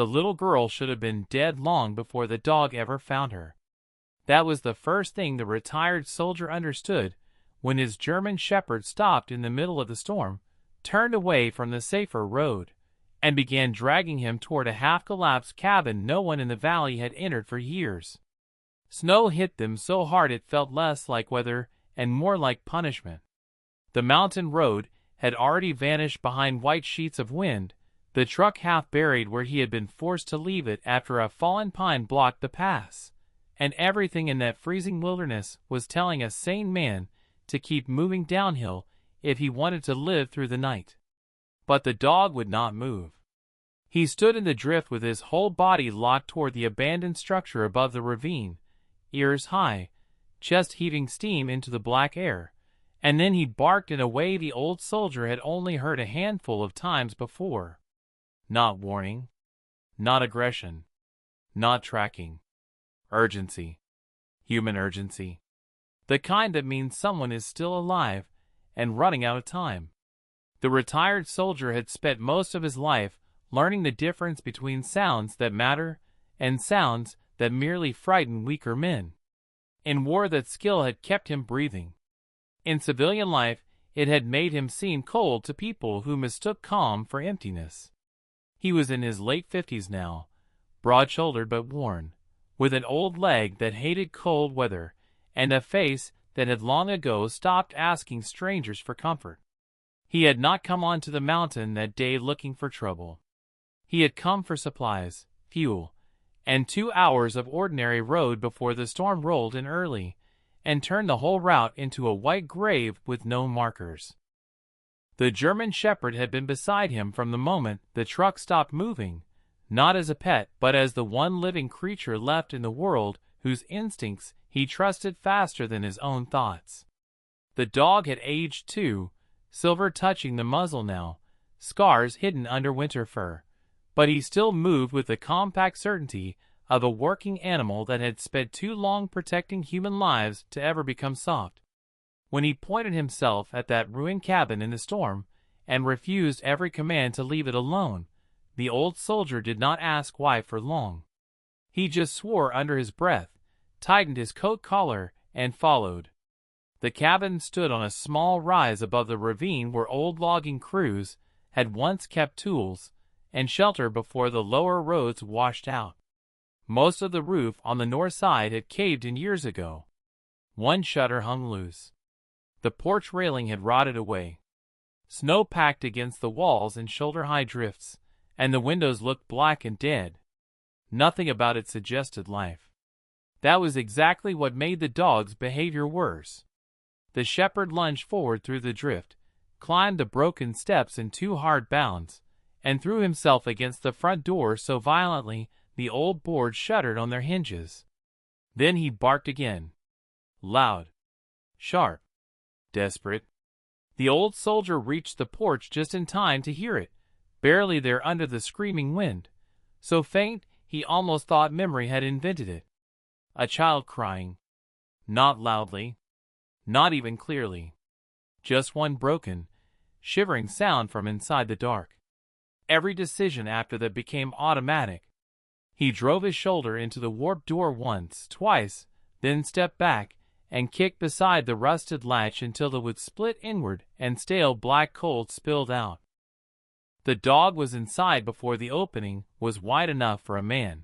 the little girl should have been dead long before the dog ever found her. That was the first thing the retired soldier understood when his German shepherd stopped in the middle of the storm, turned away from the safer road, and began dragging him toward a half-collapsed cabin no one in the valley had entered for years. Snow hit them so hard it felt less like weather and more like punishment. The mountain road had already vanished behind white sheets of wind, the truck half buried where he had been forced to leave it after a fallen pine blocked the pass, and everything in that freezing wilderness was telling a sane man to keep moving downhill if he wanted to live through the night. But the dog would not move. He stood in the drift with his whole body locked toward the abandoned structure above the ravine, ears high, chest heaving steam into the black air, and then he barked in a way the old soldier had only heard a handful of times before. Not warning, not aggression, not tracking. Urgency. Human urgency. The kind that means someone is still alive and running out of time. The retired soldier had spent most of his life learning the difference between sounds that matter and sounds that merely frighten weaker men. In war, that skill had kept him breathing. In civilian life, it had made him seem cold to people who mistook calm for emptiness. He was in his late 50s now, broad-shouldered but worn, with an old leg that hated cold weather, and a face that had long ago stopped asking strangers for comfort. He had not come onto the mountain that day looking for trouble. He had come for supplies, fuel, and 2 hours of ordinary road before the storm rolled in early and turned the whole route into a white grave with no markers. The German shepherd had been beside him from the moment the truck stopped moving, not as a pet but as the one living creature left in the world whose instincts he trusted faster than his own thoughts. The dog had aged too, silver touching the muzzle now, scars hidden under winter fur, but he still moved with the compact certainty of a working animal that had spent too long protecting human lives to ever become soft. When he pointed himself at that ruined cabin in the storm and refused every command to leave it alone, the old soldier did not ask why for long. He just swore under his breath, tightened his coat collar, and followed. The cabin stood on a small rise above the ravine where old logging crews had once kept tools and shelter before the lower roads washed out. Most of the roof on the north side had caved in years ago. One shutter hung loose. The porch railing had rotted away. Snow packed against the walls in shoulder-high drifts, and the windows looked black and dead. Nothing about it suggested life. That was exactly what made the dog's behavior worse. The shepherd lunged forward through the drift, climbed the broken steps in 2 hard bounds, and threw himself against the front door so violently the old boards shuddered on their hinges. Then he barked again. Loud. Sharp. Desperate. The old soldier reached the porch just in time to hear it, barely there under the screaming wind, so faint he almost thought memory had invented it. A child crying. Not loudly. Not even clearly. Just one broken, shivering sound from inside the dark. Every decision after that became automatic. He drove his shoulder into the warped door once, twice, then stepped back and kicked beside the rusted latch until it would split inward and stale black cold spilled out. The dog was inside before the opening was wide enough for a man.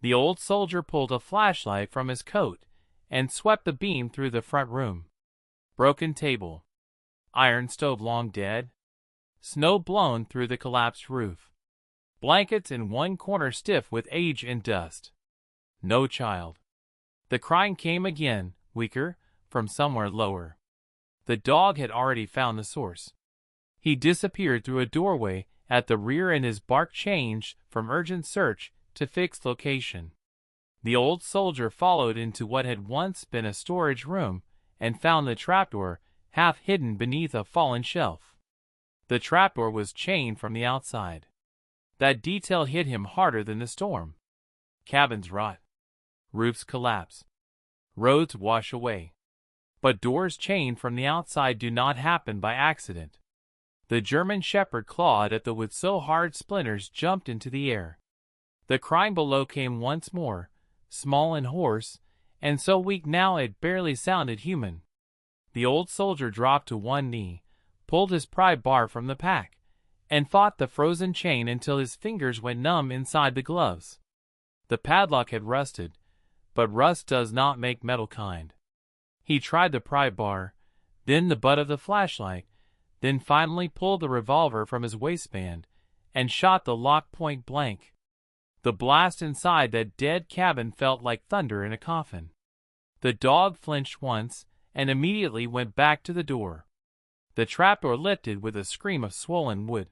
The old soldier pulled a flashlight from his coat and swept the beam through the front room. Broken table. Iron stove long dead. Snow blown through the collapsed roof. Blankets in one corner stiff with age and dust. No child. The crying came again, weaker, from somewhere lower. The dog had already found the source. He disappeared through a doorway at the rear and his bark changed from urgent search to fixed location. The old soldier followed into what had once been a storage room and found the trapdoor half hidden beneath a fallen shelf. The trapdoor was chained from the outside. That detail hit him harder than the storm. Cabins rot. Roofs collapse. Roads wash away. But doors chained from the outside do not happen by accident. The German shepherd clawed at the wood so hard splinters jumped into the air. The crying below came once more, small and hoarse, and so weak now it barely sounded human. The old soldier dropped to one knee, pulled his pry bar from the pack, and fought the frozen chain until his fingers went numb inside the gloves. The padlock had rusted, but rust does not make metal kind. He tried the pry bar, then the butt of the flashlight, then finally pulled the revolver from his waistband and shot the lock point blank. The blast inside that dead cabin felt like thunder in a coffin. The dog flinched once and immediately went back to the door. The trapdoor lifted with a scream of swollen wood.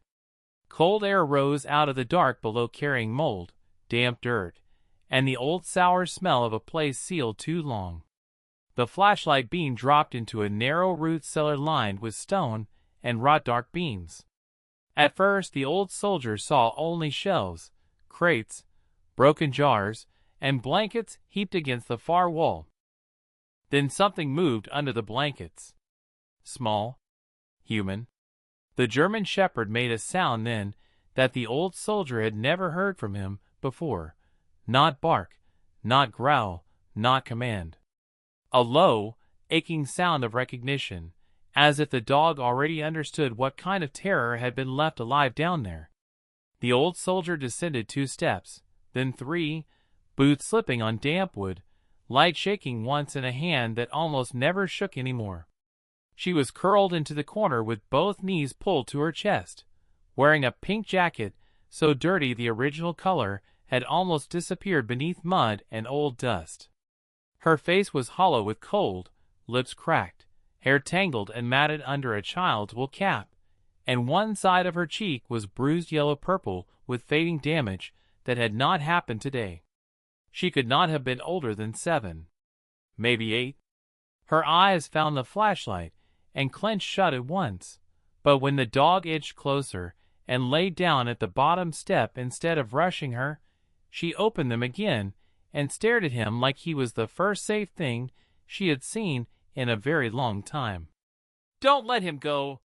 Cold air rose out of the dark below, carrying mold, damp dirt, and the old sour smell of a place sealed too long. The flashlight beam dropped into a narrow root cellar lined with stone and wrought dark beams. At first the old soldier saw only shelves, crates, broken jars, and blankets heaped against the far wall. Then something moved under the blankets. Small, human. The German shepherd made a sound then that the old soldier had never heard from him before. Not bark, not growl, not command. A low, aching sound of recognition, as if the dog already understood what kind of terror had been left alive down there. The old soldier descended 2 steps, then 3, boots slipping on damp wood, light shaking once in a hand that almost never shook anymore. She was curled into the corner with both knees pulled to her chest, wearing a pink jacket so dirty the original color had almost disappeared beneath mud and old dust. Her face was hollow with cold, lips cracked, hair tangled and matted under a child's wool cap, and one side of her cheek was bruised yellow-purple with fading damage that had not happened today. She could not have been older than 7, maybe 8. Her eyes found the flashlight and clenched shut at once, but when the dog edged closer and lay down at the bottom step instead of rushing her, she opened them again and stared at him like he was the first safe thing she had seen in a very long time. "Don't let him go,"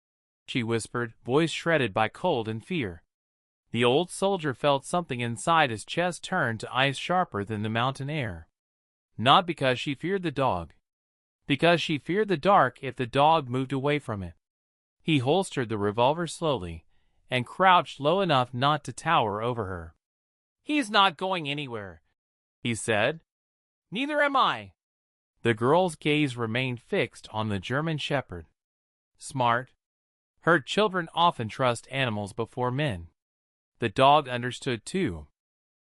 she whispered, voice shredded by cold and fear. The old soldier felt something inside his chest turn to ice sharper than the mountain air. Not because she feared the dog. Because she feared the dark if the dog moved away from it. He holstered the revolver slowly and crouched low enough not to tower over her. "He's not going anywhere," he said. "Neither am I." The girl's gaze remained fixed on the German shepherd. Smart. Her children often trust animals before men. The dog understood too.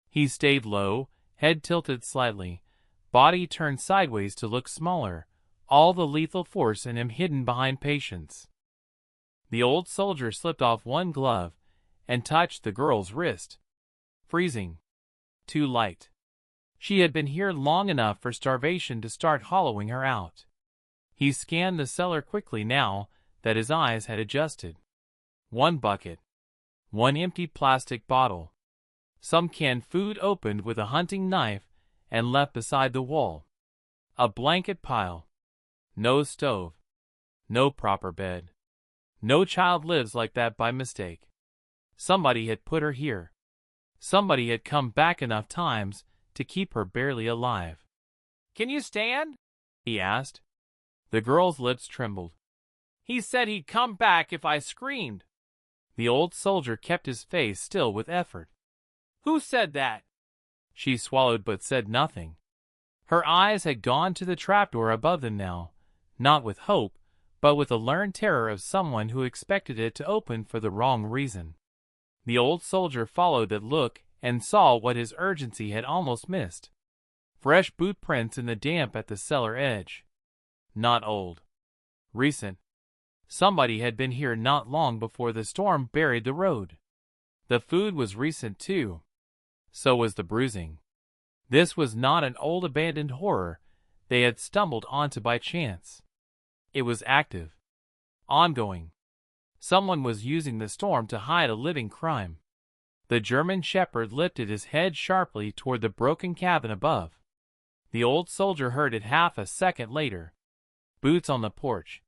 He stayed low, head tilted slightly, body turned sideways to look smaller, all the lethal force in him hidden behind patience. The old soldier slipped off one glove and touched the girl's wrist. Freezing. Too light. She had been here long enough for starvation to start hollowing her out. He scanned the cellar quickly now that his eyes had adjusted. 1 bucket. 1 empty plastic bottle. Some canned food opened with a hunting knife and left beside the wall. A blanket pile. No stove. No proper bed. No child lives like that by mistake. Somebody had put her here. Somebody had come back enough times to keep her barely alive. "Can you stand?" he asked. The girl's lips trembled. "He said he'd come back if I screamed." The old soldier kept his face still with effort. "Who said that?" She swallowed but said nothing. Her eyes had gone to the trapdoor above them now, not with hope, but with the learned terror of someone who expected it to open for the wrong reason. The old soldier followed that look and saw what his urgency had almost missed. Fresh boot prints in the damp at the cellar edge. Not old. Recent. Somebody had been here not long before the storm buried the road. The food was recent too. So was the bruising. This was not an old abandoned horror they had stumbled onto by chance. It was active. Ongoing. Someone was using the storm to hide a living crime. The German shepherd lifted his head sharply toward the broken cabin above. The old soldier heard it half a second later. Boots on the porch.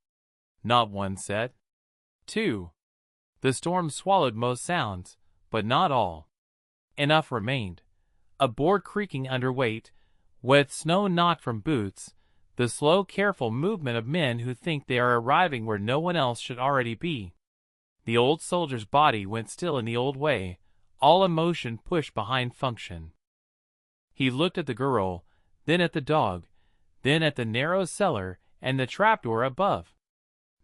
Not 1 set. 2. The storm swallowed most sounds, but not all. Enough remained. A board creaking under weight, wet snow knocked from boots, the slow, careful movement of men who think they are arriving where no one else should already be. The old soldier's body went still in the old way, all emotion pushed behind function. He looked at the girl, then at the dog, then at the narrow cellar and the trapdoor above.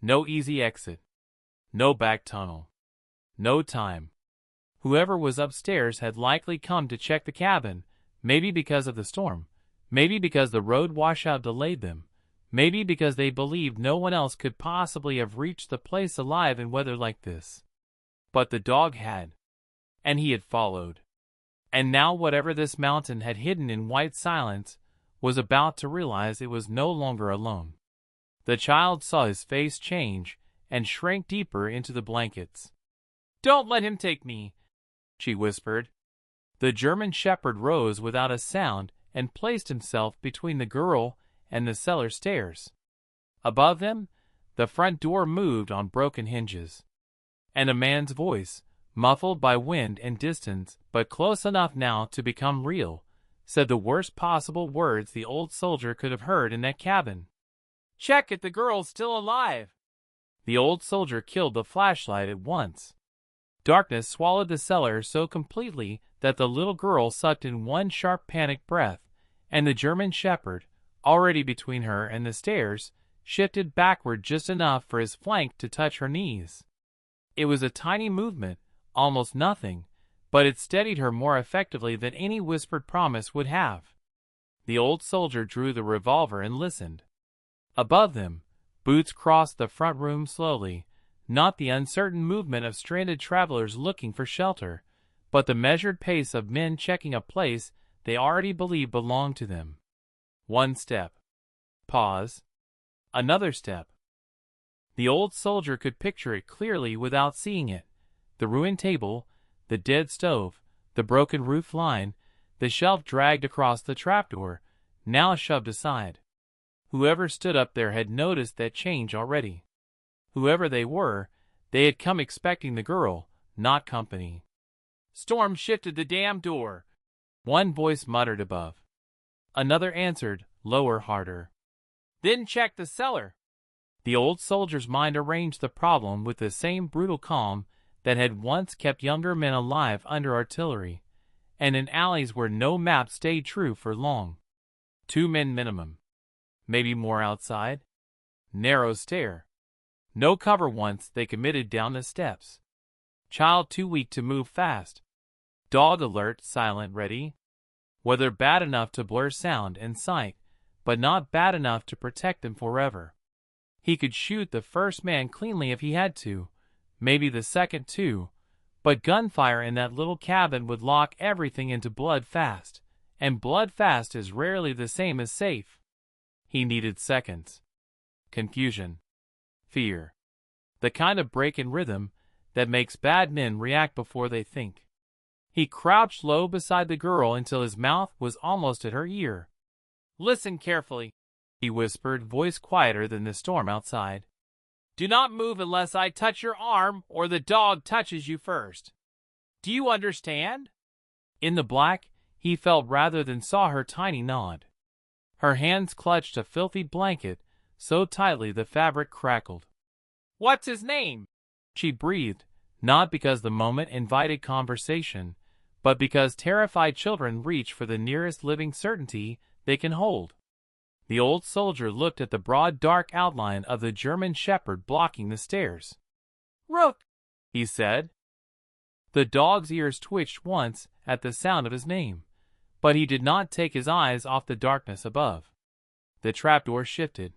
No easy exit. No back tunnel. No time. Whoever was upstairs had likely come to check the cabin, maybe because of the storm, maybe because the road washout delayed them, maybe because they believed no one else could possibly have reached the place alive in weather like this. But the dog had. And he had followed. And now whatever this mountain had hidden in white silence was about to realize it was no longer alone. The child saw his face change and shrank deeper into the blankets. "Don't let him take me," she whispered. The German shepherd rose without a sound and placed himself between the girl and the cellar stairs. Above them, the front door moved on broken hinges. And a man's voice, muffled by wind and distance, but close enough now to become real, said the worst possible words the old soldier could have heard in that cabin. "Check if the girl's still alive." The old soldier killed the flashlight at once. Darkness swallowed the cellar so completely that the little girl sucked in one sharp panic breath, and the German shepherd, already between her and the stairs, shifted backward just enough for his flank to touch her knees. It was a tiny movement, almost nothing, but it steadied her more effectively than any whispered promise would have. The old soldier drew the revolver and listened. Above them, boots crossed the front room slowly, not the uncertain movement of stranded travelers looking for shelter, but the measured pace of men checking a place they already believed belonged to them. One step. Pause. Another step. The old soldier could picture it clearly without seeing it. The ruined table, the dead stove, the broken roof line, the shelf dragged across the trapdoor, now shoved aside. Whoever stood up there had noticed that change already. Whoever they were, they had come expecting the girl, not company. "Storm shifted the damn door," one voice muttered above. Another answered, lower, harder. "Then check the cellar." The old soldier's mind arranged the problem with the same brutal calm that had once kept younger men alive under artillery, and in alleys where no map stayed true for long. 2 men minimum. Maybe more outside. Narrow stair. No cover once they committed down the steps. Child too weak to move fast. Dog alert, silent, ready. Whether bad enough to blur sound and sight, but not bad enough to protect them forever. He could shoot the first man cleanly if he had to, maybe the second too, but gunfire in that little cabin would lock everything into blood fast, and blood fast is rarely the same as safe. He needed seconds. Confusion. Fear. The kind of break in rhythm that makes bad men react before they think. He crouched low beside the girl until his mouth was almost at her ear. "Listen carefully," he whispered, voice quieter than the storm outside. "Do not move unless I touch your arm or the dog touches you first. Do you understand?" In the black, he felt rather than saw her tiny nod. Her hands clutched a filthy blanket so tightly the fabric crackled. "What's his name?" she breathed, not because the moment invited conversation, but because terrified children reach for the nearest living certainty they can hold. The old soldier looked at the broad dark outline of the German shepherd blocking the stairs. "Rook," he said. The dog's ears twitched once at the sound of his name, but he did not take his eyes off the darkness above. The trapdoor shifted.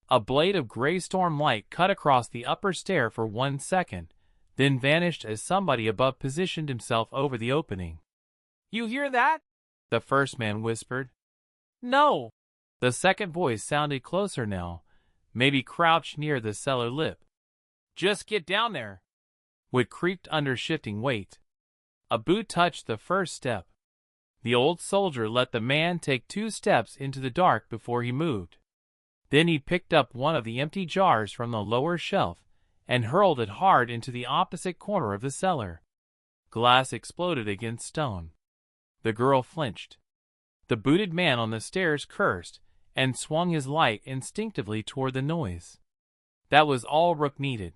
A blade of gray storm light cut across the upper stair for 1 second, then vanished as somebody above positioned himself over the opening. "You hear that?" the first man whispered. "No." The second voice sounded closer now, maybe crouched near the cellar lip. "Just get down there." It creaked under shifting weight. A boot touched the first step. The old soldier let the man take 2 steps into the dark before he moved. Then he picked up one of the empty jars from the lower shelf and hurled it hard into the opposite corner of the cellar. Glass exploded against stone. The girl flinched. The booted man on the stairs cursed and swung his light instinctively toward the noise. That was all Rook needed.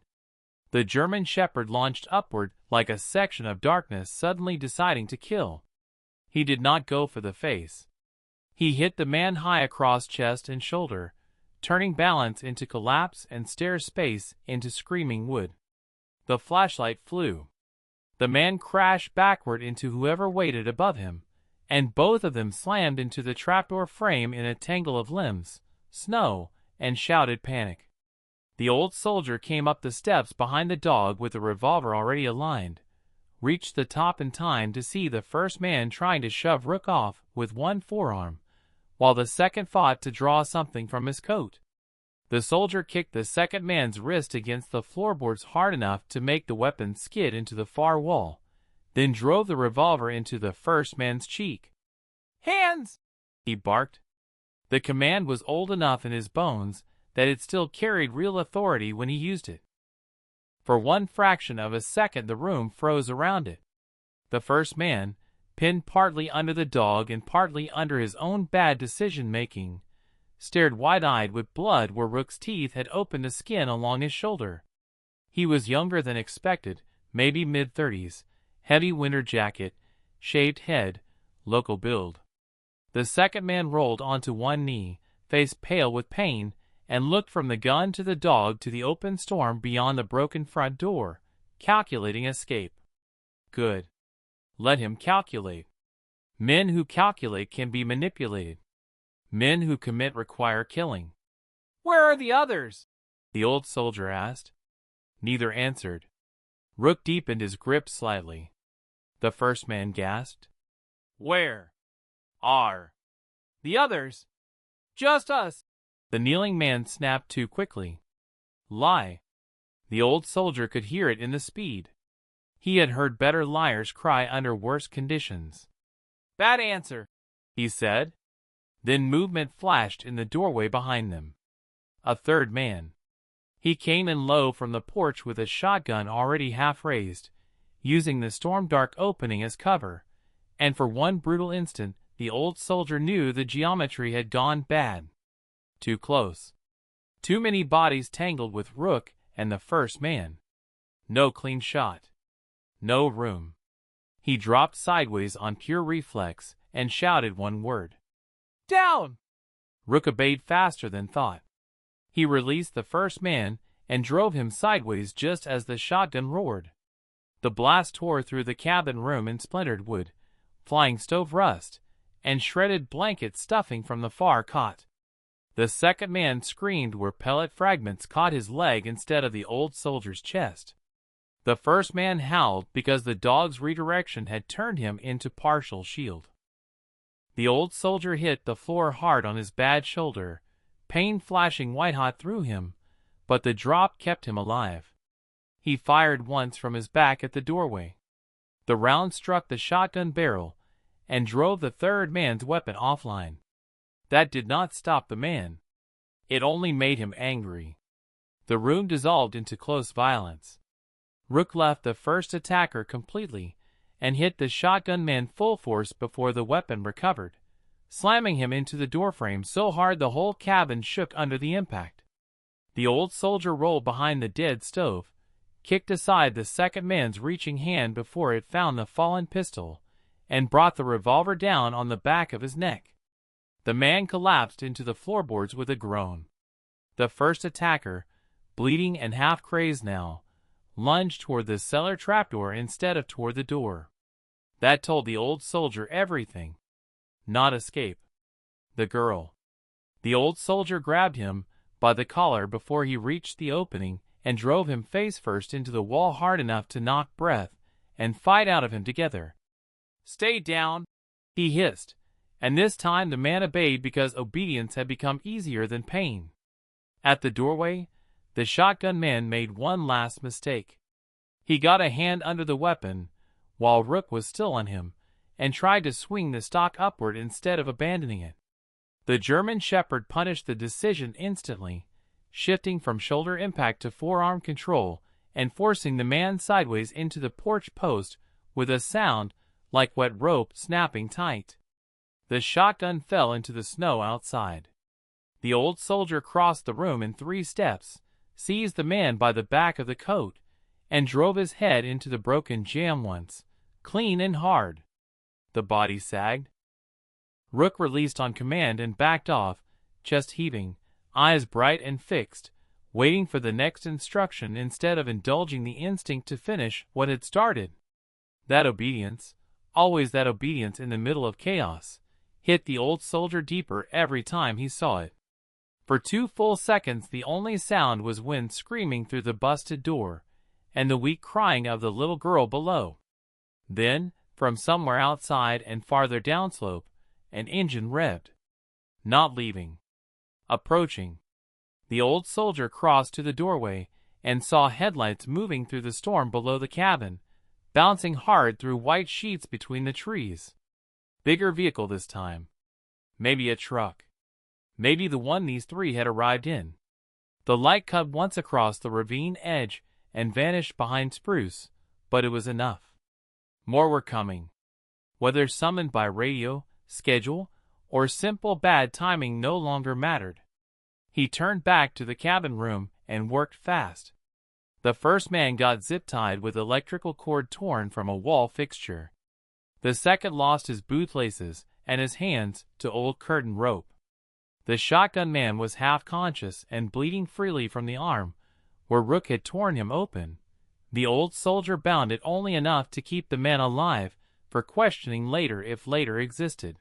The German Shepherd launched upward like a section of darkness suddenly deciding to kill. He did not go for the face. He hit the man high across chest and shoulder, turning balance into collapse and stair space into screaming wood. The flashlight flew. The man crashed backward into whoever waited above him, and both of them slammed into the trapdoor frame in a tangle of limbs, snow, and shouted panic. The old soldier came up the steps behind the dog with the revolver already aligned, reached the top in time to see the first man trying to shove Rook off with one forearm, while the second fought to draw something from his coat. The soldier kicked the second man's wrist against the floorboards hard enough to make the weapon skid into the far wall, then drove the revolver into the first man's cheek. "Hands!" he barked. The command was old enough in his bones that it still carried real authority when he used it. For one fraction of a second the room froze around it. The first man, pinned partly under the dog and partly under his own bad decision-making, stared wide-eyed with blood where Rook's teeth had opened the skin along his shoulder. He was younger than expected, maybe mid-30s, heavy winter jacket, shaved head, local build. The second man rolled onto one knee, face pale with pain, and looked from the gun to the dog to the open storm beyond the broken front door, calculating escape. Good. Let him calculate. Men who calculate can be manipulated. Men who commit require killing. "Where are the others?" the old soldier asked. Neither answered. Rook deepened his grip slightly. The first man gasped. "Where are the others?" "Just us." The kneeling man snapped too quickly. "Lie." The old soldier could hear it in the speed. He had heard better liars cry under worse conditions. "Bad answer," he said. Then movement flashed in the doorway behind them. A third man. He came in low from the porch with a shotgun already half raised, using the storm-dark opening as cover, and for one brutal instant the old soldier knew the geometry had gone bad. Too close. Too many bodies tangled with Rook and the first man. No clean shot. No room. He dropped sideways on pure reflex and shouted one word. "Down!" Rook obeyed faster than thought. He released the first man and drove him sideways just as the shotgun roared. The blast tore through the cabin room and splintered wood, flying stove rust, and shredded blanket stuffing from the far cot. The second man screamed where pellet fragments caught his leg instead of the old soldier's chest. The first man howled because the dog's redirection had turned him into partial shield. The old soldier hit the floor hard on his bad shoulder, pain flashing white-hot through him, but the drop kept him alive. He fired once from his back at the doorway. The round struck the shotgun barrel and drove the third man's weapon offline. That did not stop the man. It only made him angry. The room dissolved into close violence. Rook left the first attacker completely and hit the shotgun man full force before the weapon recovered, slamming him into the doorframe so hard the whole cabin shook under the impact. The old soldier rolled behind the dead stove, kicked aside the second man's reaching hand before it found the fallen pistol, and brought the revolver down on the back of his neck. The man collapsed into the floorboards with a groan. The first attacker, bleeding and half crazed now, lunged toward the cellar trapdoor instead of toward the door. That told the old soldier everything. Not escape. The girl. The old soldier grabbed him by the collar before he reached the opening and drove him face first into the wall hard enough to knock breath and fight out of him together. "Stay down," he hissed, and this time the man obeyed because obedience had become easier than pain. At the doorway, the shotgun man made one last mistake. He got a hand under the weapon, while Rook was still on him, and tried to swing the stock upward instead of abandoning it. The German Shepherd punished the decision instantly, shifting from shoulder impact to forearm control and forcing the man sideways into the porch post with a sound like wet rope snapping tight. The shotgun fell into the snow outside. The old soldier crossed the room in 3 steps, seized the man by the back of the coat, and drove his head into the broken jamb once, clean and hard. The body sagged. Rook released on command and backed off, chest heaving, eyes bright and fixed, waiting for the next instruction instead of indulging the instinct to finish what had started. That obedience, always that obedience in the middle of chaos, hit the old soldier deeper every time he saw it. For 2 full seconds the only sound was wind screaming through the busted door, and the weak crying of the little girl below. Then, from somewhere outside and farther downslope, an engine revved. Not leaving. Approaching. The old soldier crossed to the doorway and saw headlights moving through the storm below the cabin, bouncing hard through white sheets between the trees. Bigger vehicle this time. Maybe a truck. Maybe the one these 3 had arrived in. The light cut once across the ravine edge and vanished behind spruce, but it was enough. More were coming. Whether summoned by radio, schedule, or simple bad timing no longer mattered. He turned back to the cabin room and worked fast. The first man got zip-tied with electrical cord torn from a wall fixture. The second lost his bootlaces and his hands to old curtain rope. The shotgun man was half conscious and bleeding freely from the arm, where Rook had torn him open. The old soldier bound it only enough to keep the man alive for questioning later if later existed.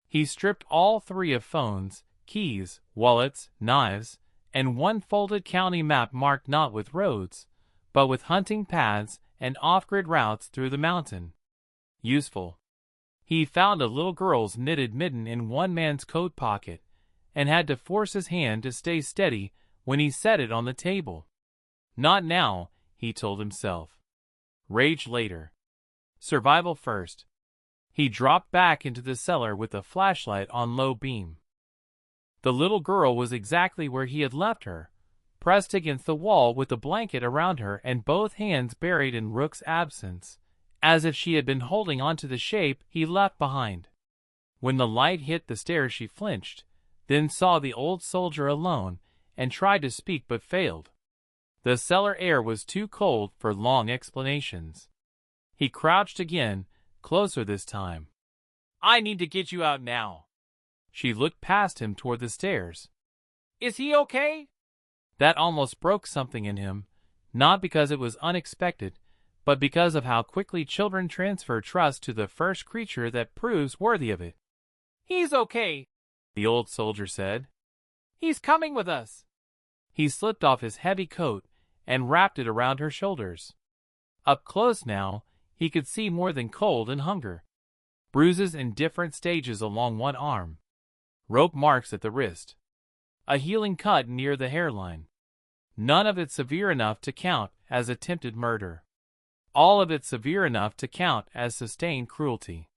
He stripped all 3 of phones, keys, wallets, knives, and 1 folded county map marked not with roads, but with hunting paths and off-grid routes through the mountain. Useful. He found a little girl's knitted mitten in one man's coat pocket, and had to force his hand to stay steady when he set it on the table. Not now, he told himself. Rage later. Survival first. He dropped back into the cellar with the flashlight on low beam. The little girl was exactly where he had left her, pressed against the wall with the blanket around her and both hands buried in Rook's absence, as if she had been holding onto the shape he left behind. When the light hit the stairs she flinched, then saw the old soldier alone, and tried to speak but failed. The cellar air was too cold for long explanations. He crouched again, closer this time. "I need to get you out now." She looked past him toward the stairs. "Is he okay?" That almost broke something in him, not because it was unexpected, but because of how quickly children transfer trust to the first creature that proves worthy of it. "He's okay," the old soldier said. "He's coming with us." He slipped off his heavy coat and wrapped it around her shoulders. Up close now, he could see more than cold and hunger. Bruises in different stages along one arm. Rope marks at the wrist. A healing cut near the hairline. None of it severe enough to count as attempted murder. All of it severe enough to count as sustained cruelty.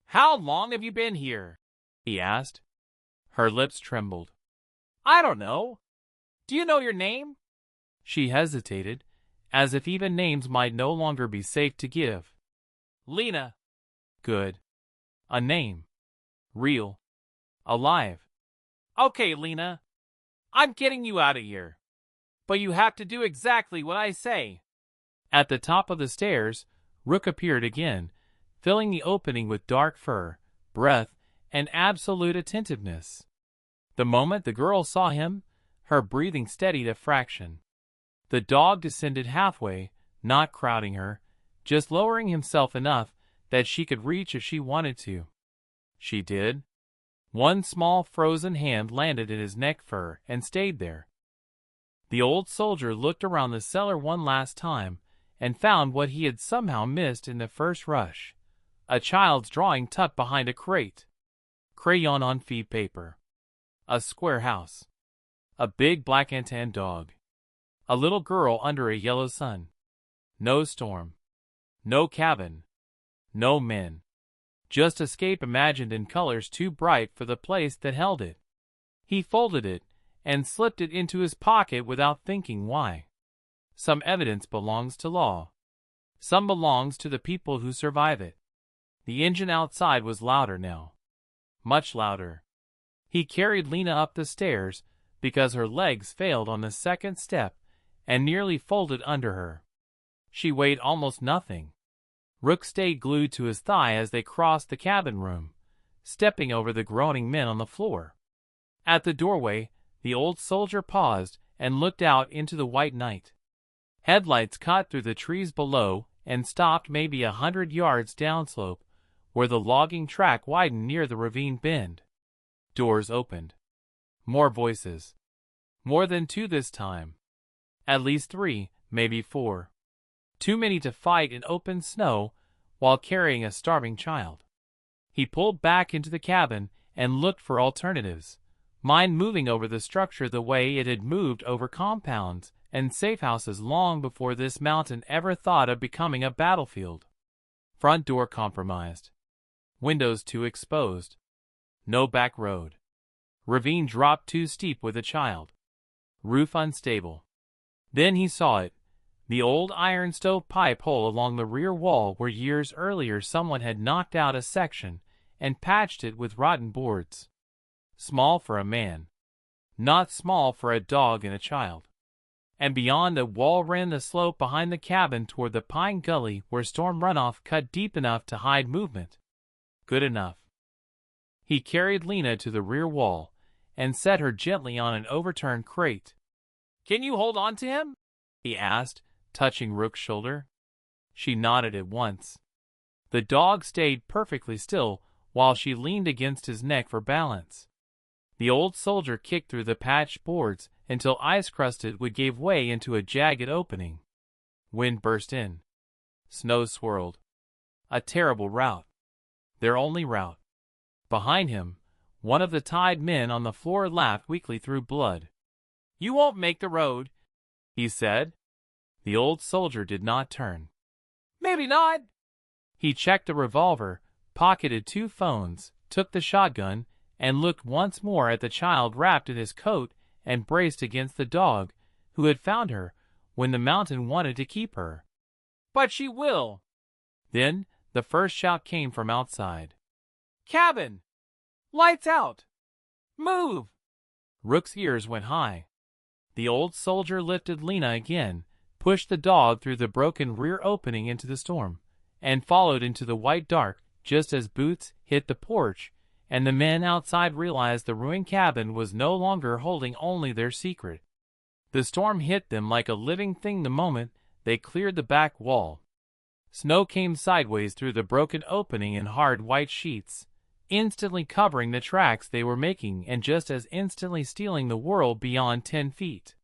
"How long have you been here?" he asked. Her lips trembled. "I don't know. Do you know your name?" She hesitated, as if even names might no longer be safe to give. "Lena." Good. A name. Real. Alive. "Okay, Lena. I'm getting you out of here. But you have to do exactly what I say." At the top of the stairs, Rook appeared again, filling the opening with dark fur, breath, and absolute attentiveness. The moment the girl saw him, her breathing steadied a fraction. The dog descended halfway, not crowding her, just lowering himself enough that she could reach if she wanted to. She did. One small frozen hand landed in his neck fur and stayed there. The old soldier looked around the cellar one last time and found what he had somehow missed in the first rush. A child's drawing tucked behind a crate. Crayon on feed paper. A square house. A big black and tan dog. A little girl under a yellow sun. No storm. No cabin. No men. Just escape imagined in colors too bright for the place that held it. He folded it and slipped it into his pocket without thinking why. Some evidence belongs to law. Some belongs to the people who survive it. The engine outside was louder now. Much louder. He carried Lena up the stairs because her legs failed on the second step and nearly folded under her. She weighed almost nothing. Rook stayed glued to his thigh as they crossed the cabin room, stepping over the groaning men on the floor. At the doorway, the old soldier paused and looked out into the white night. Headlights cut through the trees below and stopped maybe 100 yards downslope, where the logging track widened near the ravine bend. Doors opened. More voices. More than two this time. At least 3, maybe 4. Too many to fight in open snow while carrying a starving child. He pulled back into the cabin and looked for alternatives, mind moving over the structure the way it had moved over compounds and safe houses long before this mountain ever thought of becoming a battlefield. Front door compromised. Windows too exposed. No back road. Ravine dropped too steep with a child. Roof unstable. Then he saw it. The old iron stove pipe hole along the rear wall where years earlier someone had knocked out a section and patched it with rotten boards. Small for a man. Not small for a dog and a child. And beyond the wall ran the slope behind the cabin toward the pine gully where storm runoff cut deep enough to hide movement. Good enough. He carried Lena to the rear wall and set her gently on an overturned crate. "Can you hold on to him?" he asked, touching Rook's shoulder. She nodded at once. The dog stayed perfectly still while she leaned against his neck for balance. The old soldier kicked through the patched boards until ice-crusted wood gave way into a jagged opening. Wind burst in. Snow swirled. A terrible rout. Their only rout. Behind him, one of the tied men on the floor laughed weakly through blood. "You won't make the road," he said. The old soldier did not turn. "Maybe not." He checked the revolver, pocketed 2 phones, took the shotgun, and looked once more at the child wrapped in his coat and braced against the dog, who had found her when the mountain wanted to keep her. "But she will." Then the first shout came from outside. "Cabin! Lights out! Move!" Rook's ears went high. The old soldier lifted Lena again, pushed the dog through the broken rear opening into the storm, and followed into the white dark just as Boots hit the porch and the men outside realized the ruined cabin was no longer holding only their secret. The storm hit them like a living thing the moment they cleared the back wall. Snow came sideways through the broken opening in hard white sheets, instantly covering the tracks they were making and just as instantly stealing the world beyond 10 feet.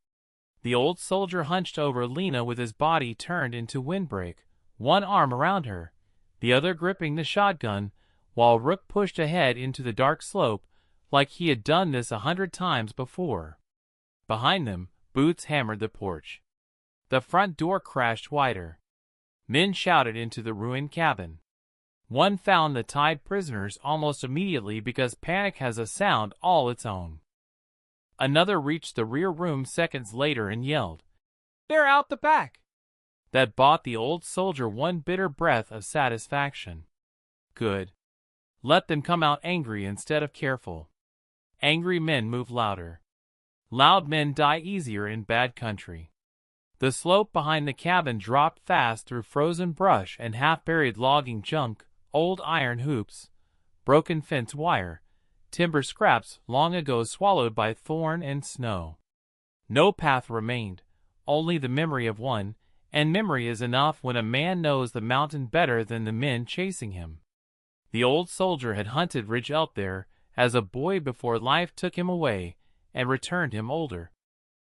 The old soldier hunched over Lena with his body turned into windbreak, one arm around her, the other gripping the shotgun, while Rook pushed ahead into the dark slope like he had done this 100 times before. Behind them, Boots hammered the porch. The front door crashed wider. Men shouted into the ruined cabin. One found the tied prisoners almost immediately because panic has a sound all its own. Another reached the rear room seconds later and yelled, "They're out the back!" That bought the old soldier one bitter breath of satisfaction. Good. Let them come out angry instead of careful. Angry men move louder. Loud men die easier in bad country. The slope behind the cabin dropped fast through frozen brush and half-buried logging junk, old iron hoops, broken fence wire, timber scraps long ago swallowed by thorn and snow. No path remained, only the memory of one, and memory is enough when a man knows the mountain better than the men chasing him. The old soldier had hunted Ridge out there as a boy before life took him away and returned him older.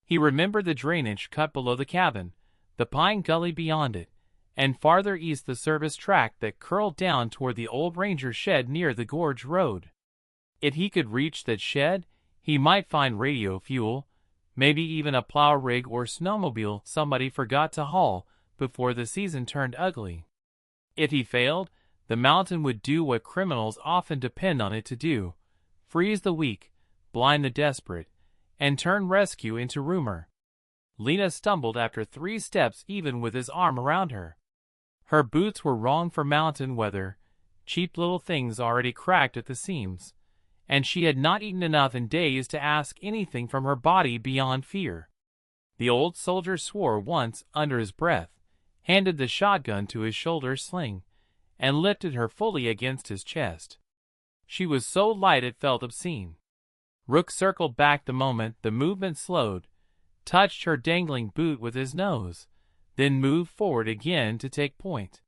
He remembered the drainage cut below the cabin, the pine gully beyond it, and farther east the service track that curled down toward the old ranger shed near the gorge road. If he could reach that shed, he might find radio fuel, maybe even a plow rig or snowmobile somebody forgot to haul before the season turned ugly. If he failed, the mountain would do what criminals often depend on it to do: freeze the weak, blind the desperate, and turn rescue into rumor. Lena stumbled after 3 steps even with his arm around her. Her boots were wrong for mountain weather, cheap little things already cracked at the seams, and she had not eaten enough in days to ask anything from her body beyond fear. The old soldier swore once under his breath, handed the shotgun to his shoulder sling, and lifted her fully against his chest. She was so light it felt obscene. Rook circled back the moment the movement slowed, touched her dangling boot with his nose, then moved forward again to take point.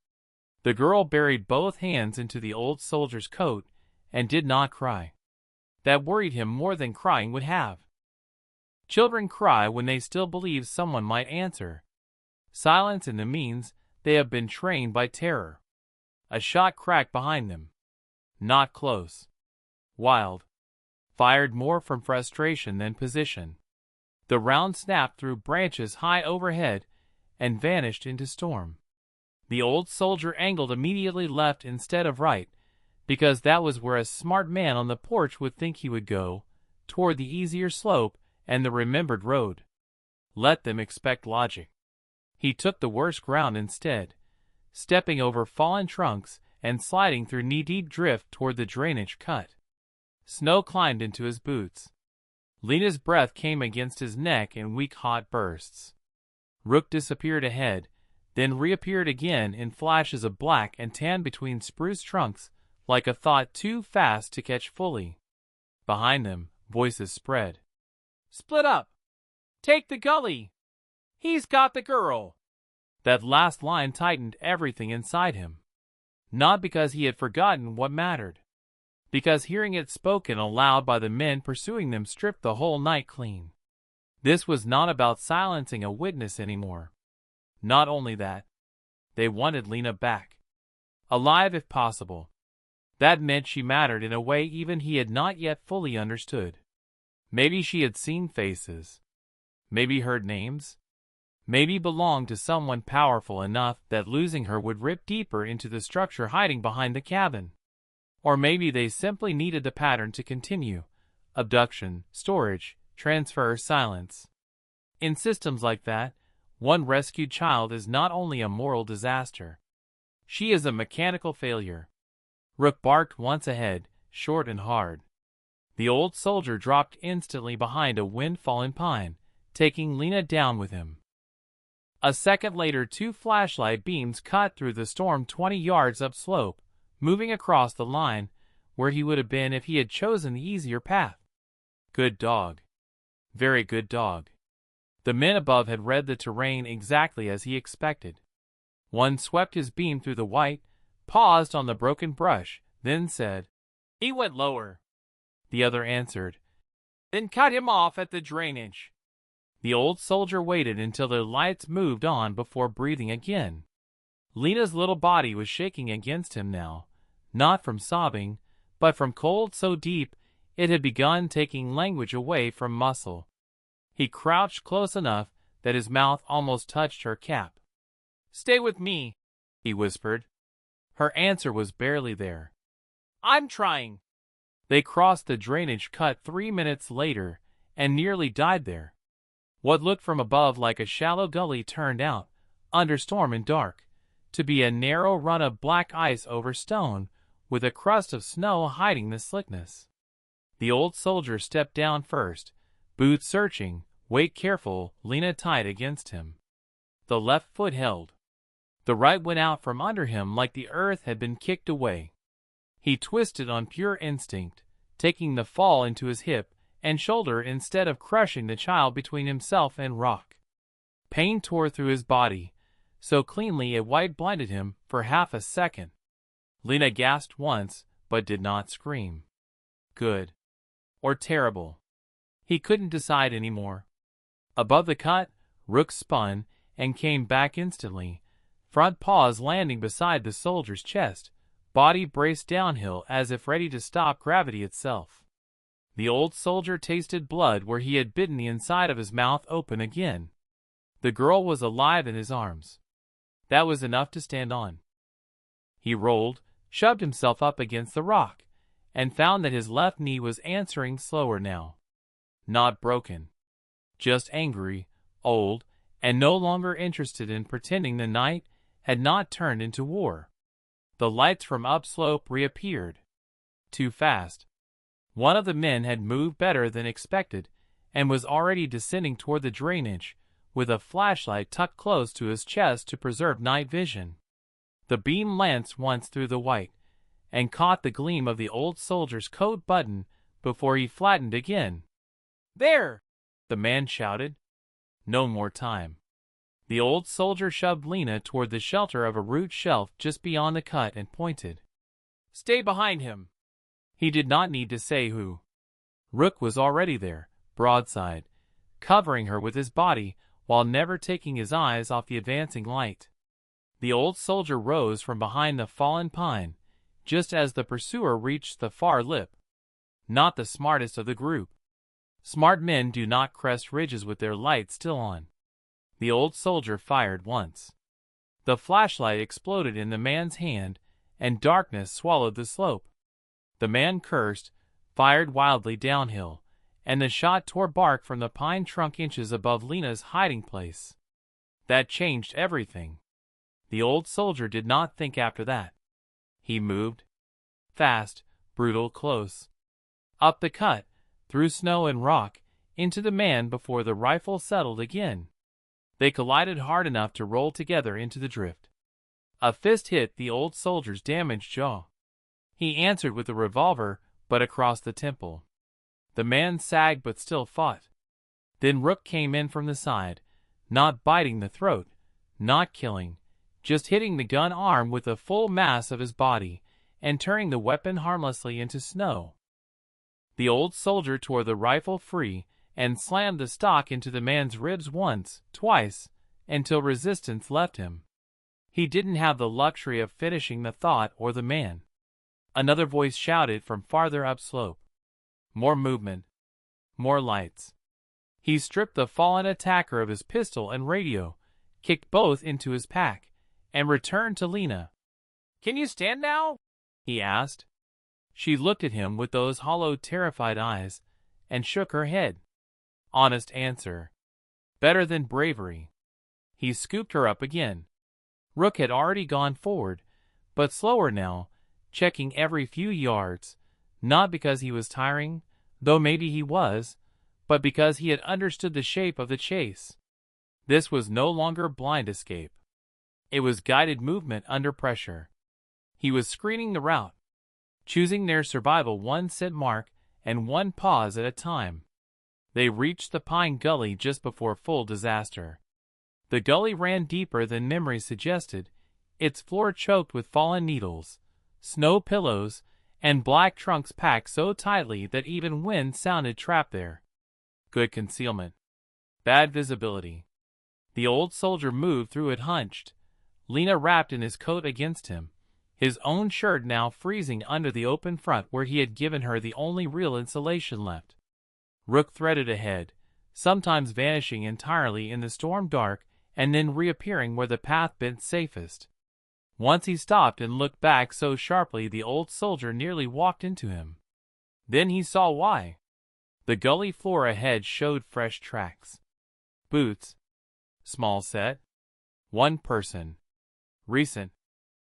The girl buried both hands into the old soldier's coat and did not cry. That worried him more than crying would have. Children cry when they still believe someone might answer. Silence in the means they have been trained by terror. A shot cracked behind them. Not close. Wild. Fired more from frustration than position. The round snapped through branches high overhead and vanished into storm. The old soldier angled immediately left instead of right, because that was where a smart man on the porch would think he would go, toward the easier slope and the remembered road. Let them expect logic. He took the worst ground instead, stepping over fallen trunks and sliding through knee-deep drift toward the drainage cut. Snow climbed into his boots. Lena's breath came against his neck in weak hot bursts. Rook disappeared ahead, then reappeared again in flashes of black and tan between spruce trunks, like a thought too fast to catch fully. Behind them, voices spread. "Split up! Take the gully! He's got the girl!" That last line tightened everything inside him. Not because he had forgotten what mattered. Because hearing it spoken aloud by the men pursuing them stripped the whole night clean. This was not about silencing a witness anymore. Not only that, they wanted Lena back. Alive if possible. That meant she mattered in a way even he had not yet fully understood. Maybe she had seen faces. Maybe heard names. Maybe belonged to someone powerful enough that losing her would rip deeper into the structure hiding behind the cabin. Or maybe they simply needed the pattern to continue. Abduction, storage, transfer, silence. In systems like that, one rescued child is not only a moral disaster. She is a mechanical failure. Rook barked once ahead, short and hard. The old soldier dropped instantly behind a wind-fallen pine, taking Lena down with him. A second later, two flashlight beams cut through the storm 20 yards upslope, moving across the line, where he would have been if he had chosen the easier path. Good dog. Very good dog. The men above had read the terrain exactly as he expected. One swept his beam through the white, paused on the broken brush, then said, "He went lower." The other answered, "Then cut him off at the drainage." The old soldier waited until the lights moved on before breathing again. Lena's little body was shaking against him now, not from sobbing, but from cold so deep it had begun taking language away from muscle. He crouched close enough that his mouth almost touched her cap. "Stay with me," he whispered. Her answer was barely there. "I'm trying." They crossed the drainage cut 3 minutes later and nearly died there. What looked from above like a shallow gully turned out, under storm and dark, to be a narrow run of black ice over stone, with a crust of snow hiding the slickness. The old soldier stepped down first, boots searching, weight careful, Lena tight against him. The left foot held. The right went out from under him like the earth had been kicked away. He twisted on pure instinct, taking the fall into his hip and shoulder instead of crushing the child between himself and rock. Pain tore through his body, so cleanly it white-blinded him for half a second. Lena gasped once, but did not scream. Good. Or terrible. He couldn't decide anymore. Above the cut, Rook spun and came back instantly, front paws landing beside the soldier's chest, body braced downhill as if ready to stop gravity itself. The old soldier tasted blood where he had bitten the inside of his mouth open again. The girl was alive in his arms. That was enough to stand on. He rolled, shoved himself up against the rock, and found that his left knee was answering slower now. Not broken. Just angry, old, and no longer interested in pretending the night had not turned into war. The lights from upslope reappeared. Too fast. One of the men had moved better than expected and was already descending toward the drainage, with a flashlight tucked close to his chest to preserve night vision. The beam lanced once through the white, and caught the gleam of the old soldier's coat button before he flattened again. "There!" the man shouted. No more time. The old soldier shoved Lena toward the shelter of a root shelf just beyond the cut and pointed. "Stay behind him." He did not need to say who. Rook was already there, broadside, covering her with his body while never taking his eyes off the advancing light. The old soldier rose from behind the fallen pine, just as the pursuer reached the far lip. Not the smartest of the group. Smart men do not crest ridges with their light still on. The old soldier fired once. The flashlight exploded in the man's hand, and darkness swallowed the slope. The man cursed, fired wildly downhill, and the shot tore bark from the pine trunk inches above Lena's hiding place. That changed everything. The old soldier did not think after that. He moved. Fast, brutal, close. Up the cut, through snow and rock, into the man before the rifle settled again. They collided hard enough to roll together into the drift. A fist hit the old soldier's damaged jaw. He answered with the revolver, but across the temple. The man sagged but still fought. Then Rook came in from the side, not biting the throat, not killing, just hitting the gun arm with the full mass of his body, and turning the weapon harmlessly into snow. The old soldier tore the rifle free and slammed the stock into the man's ribs once, twice, until resistance left him. He didn't have the luxury of finishing the thought or the man. Another voice shouted from farther upslope. More movement. More lights. He stripped the fallen attacker of his pistol and radio, kicked both into his pack, and returned to Lena. "Can you stand now?" he asked. She looked at him with those hollow, terrified eyes, and shook her head. Honest answer. Better than bravery. He scooped her up again. Rook had already gone forward, but slower now, checking every few yards, not because he was tiring, though maybe he was, but because he had understood the shape of the chase. This was no longer blind escape. It was guided movement under pressure. He was screening the route, choosing their survival one scent mark and one pause at a time. They reached the pine gully just before full disaster. The gully ran deeper than memory suggested, its floor choked with fallen needles, snow pillows, and black trunks packed so tightly that even wind sounded trapped there. Good concealment. Bad visibility. The old soldier moved through it hunched, Lena wrapped in his coat against him, his own shirt now freezing under the open front where he had given her the only real insulation left. Rook threaded ahead, sometimes vanishing entirely in the storm dark and then reappearing where the path bent safest. Once he stopped and looked back so sharply the old soldier nearly walked into him. Then he saw why. The gully floor ahead showed fresh tracks. Boots. Small set. One person. Recent.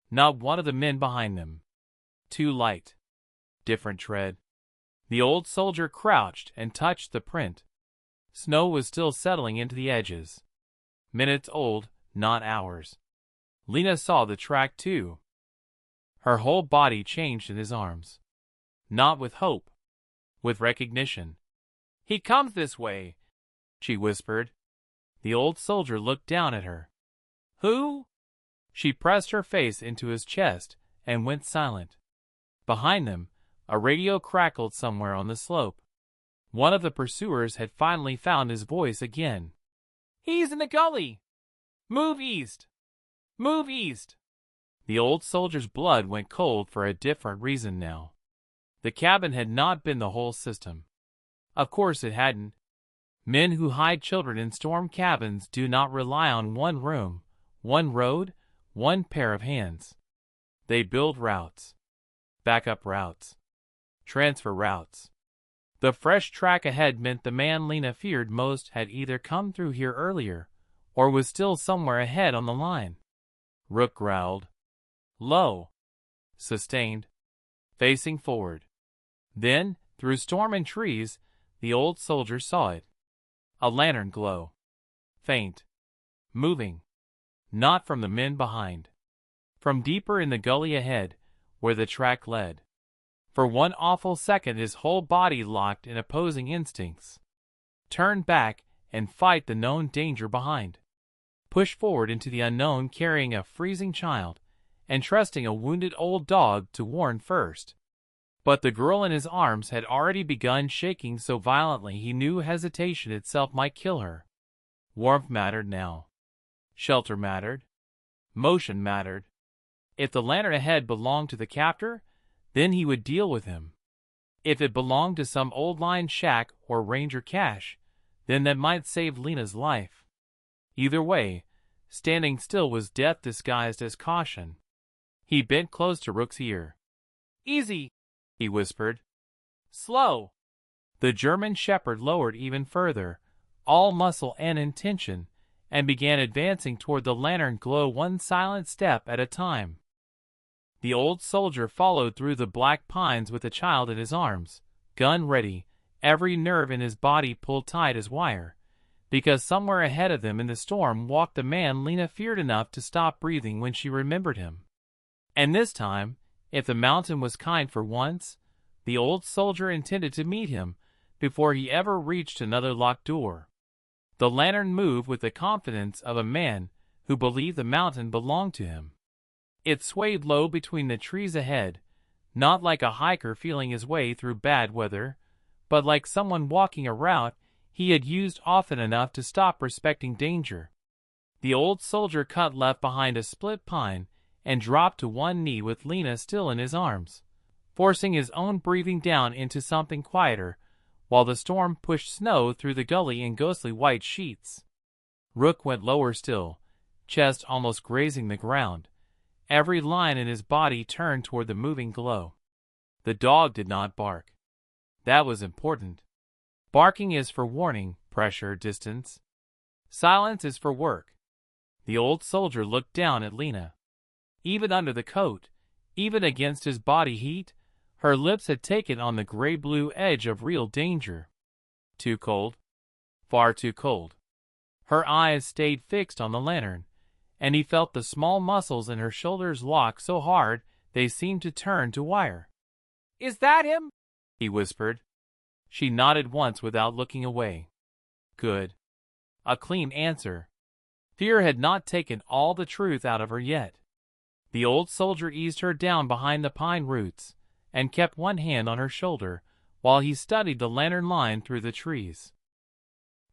Not one of the men behind them. Too light. Different tread. The old soldier crouched and touched the print. Snow was still settling into the edges. Minutes old, not hours. Lena saw the track too. Her whole body changed in his arms. Not with hope. With recognition. "He comes this way," she whispered. The old soldier looked down at her. "Who?" She pressed her face into his chest and went silent. Behind them, a radio crackled somewhere on the slope. One of the pursuers had finally found his voice again. "He's in the gully! Move east! Move east!" The old soldier's blood went cold for a different reason now. The cabin had not been the whole system. Of course it hadn't. Men who hide children in storm cabins do not rely on one room, one road, one pair of hands. They build routes. Backup routes. Transfer routes. The fresh track ahead meant the man Lena feared most had either come through here earlier, or was still somewhere ahead on the line. Rook growled. Low. sustained, facing forward. Then, through storm and trees, the old soldier saw it. A lantern glow. Faint. Moving. Not from the men behind. From deeper in the gully ahead, where the track led. For one awful second his whole body locked in opposing instincts. Turn back and fight the known danger behind. Push forward into the unknown carrying a freezing child, and trusting a wounded old dog to warn first. But the girl in his arms had already begun shaking so violently he knew hesitation itself might kill her. Warmth mattered now. Shelter mattered. Motion mattered. If the lantern ahead belonged to the captor, then he would deal with him. If it belonged to some old line shack or ranger cache, then that might save Lena's life. Either way, standing still was death disguised as caution. He bent close to Rook's ear. "Easy," he whispered. "Slow." The German shepherd lowered even further, all muscle and intention, and began advancing toward the lantern glow one silent step at a time. The old soldier followed through the black pines with the child in his arms, gun ready, every nerve in his body pulled tight as wire, because somewhere ahead of them in the storm walked a man Lena feared enough to stop breathing when she remembered him. And this time, if the mountain was kind for once, the old soldier intended to meet him before he ever reached another locked door. The lantern moved with the confidence of a man who believed the mountain belonged to him. It swayed low between the trees ahead, not like a hiker feeling his way through bad weather, but like someone walking a route he had used often enough to stop respecting danger. The old soldier cut left behind a split pine and dropped to one knee with Lena still in his arms, forcing his own breathing down into something quieter, while the storm pushed snow through the gully in ghostly white sheets. Rook went lower still, chest almost grazing the ground, every line in his body turned toward the moving glow. The dog did not bark. That was important. Barking is for warning, pressure, distance. Silence is for work. The old soldier looked down at Lena. Even under the coat, even against his body heat, her lips had taken on the gray-blue edge of real danger. Too cold. Far too cold. Her eyes stayed fixed on the lantern, and he felt the small muscles in her shoulders lock so hard they seemed to turn to wire. "Is that him?" he whispered. She nodded once without looking away. Good. A clean answer. Fear had not taken all the truth out of her yet. The old soldier eased her down behind the pine roots, and kept one hand on her shoulder, while he studied the lantern line through the trees.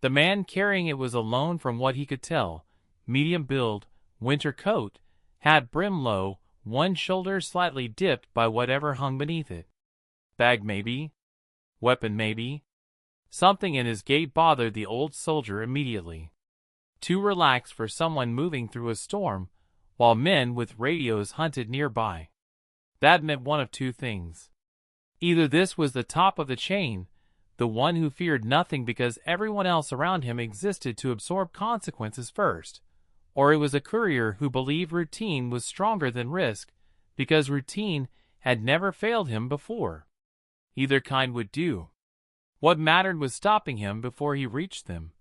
The man carrying it was alone from what he could tell, medium build, winter coat, hat brim low, one shoulder slightly dipped by whatever hung beneath it. Bag maybe? Weapon maybe? Something in his gait bothered the old soldier immediately. Too relaxed for someone moving through a storm, while men with radios hunted nearby. That meant one of two things. Either this was the top of the chain, the one who feared nothing because everyone else around him existed to absorb consequences first, or it was a courier who believed routine was stronger than risk because routine had never failed him before. Either kind would do. What mattered was stopping him before he reached them,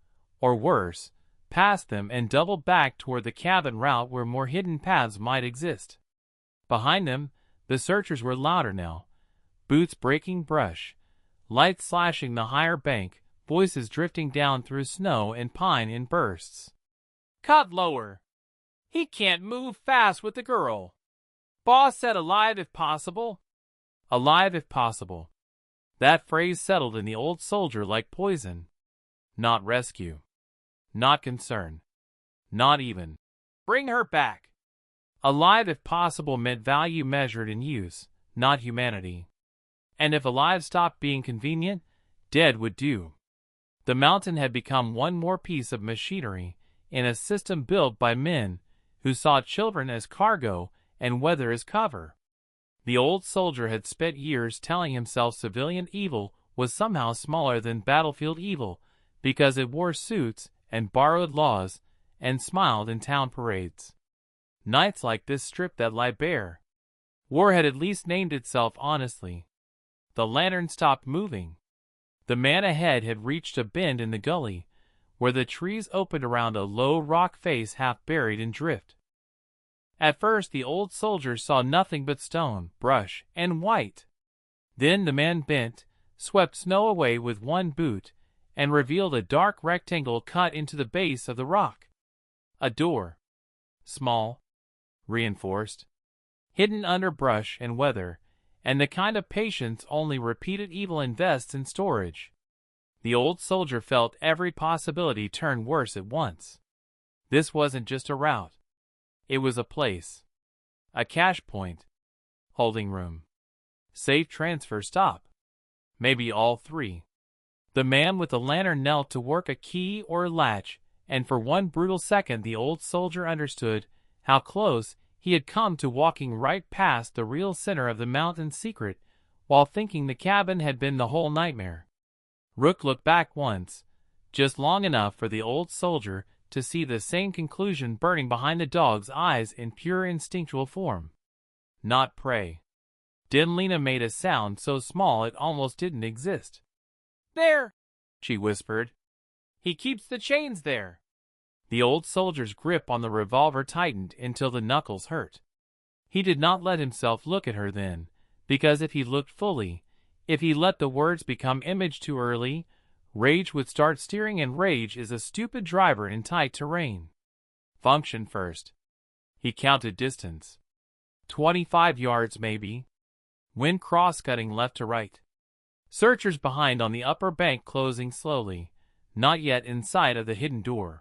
or worse, past them and doubled back toward the cabin route where more hidden paths might exist. Behind them, the searchers were louder now, boots breaking brush, lights slashing the higher bank, voices drifting down through snow and pine in bursts. "Cut lower. He can't move fast with the girl. Boss said alive if possible." Alive if possible. That phrase settled in the old soldier like poison. Not rescue. Not concern. Not even. Bring her back. Alive if possible meant value measured in use, not humanity. And if alive stopped being convenient, dead would do. The mountain had become one more piece of machinery in a system built by men who saw children as cargo and weather as cover. The old soldier had spent years telling himself civilian evil was somehow smaller than battlefield evil because it wore suits and borrowed laws and smiled in town parades. Nights like this stripped that lie bare. War had at least named itself honestly. The lantern stopped moving. The man ahead had reached a bend in the gully, where the trees opened around a low rock face half buried in drift. At first the old soldier saw nothing but stone, brush, and white. Then the man bent, swept snow away with one boot, and revealed a dark rectangle cut into the base of the rock. A door. Small, reinforced, hidden under brush and weather, and the kind of patience only repeated evil invests in storage. The old soldier felt every possibility turn worse at once. This wasn't just a route. It was a place. A cash point. Holding room. Safe transfer stop. Maybe all three. The man with the lantern knelt to work a key or a latch, and for one brutal second the old soldier understood how close he had come to walking right past the real center of the mountain's secret, while thinking the cabin had been the whole nightmare. Rook looked back once, just long enough for the old soldier to see the same conclusion burning behind the dog's eyes in pure instinctual form. Not prey. Then Lena made a sound so small it almost didn't exist. "There!" she whispered. "He keeps the chains there." The old soldier's grip on the revolver tightened until the knuckles hurt. He did not let himself look at her then, because if he looked fully, if he let the words become image too early, rage would start steering, and rage is a stupid driver in tight terrain. Function first. He counted distance. 25 yards maybe. Wind cross-cutting left to right. Searchers behind on the upper bank closing slowly, not yet in sight of the hidden door.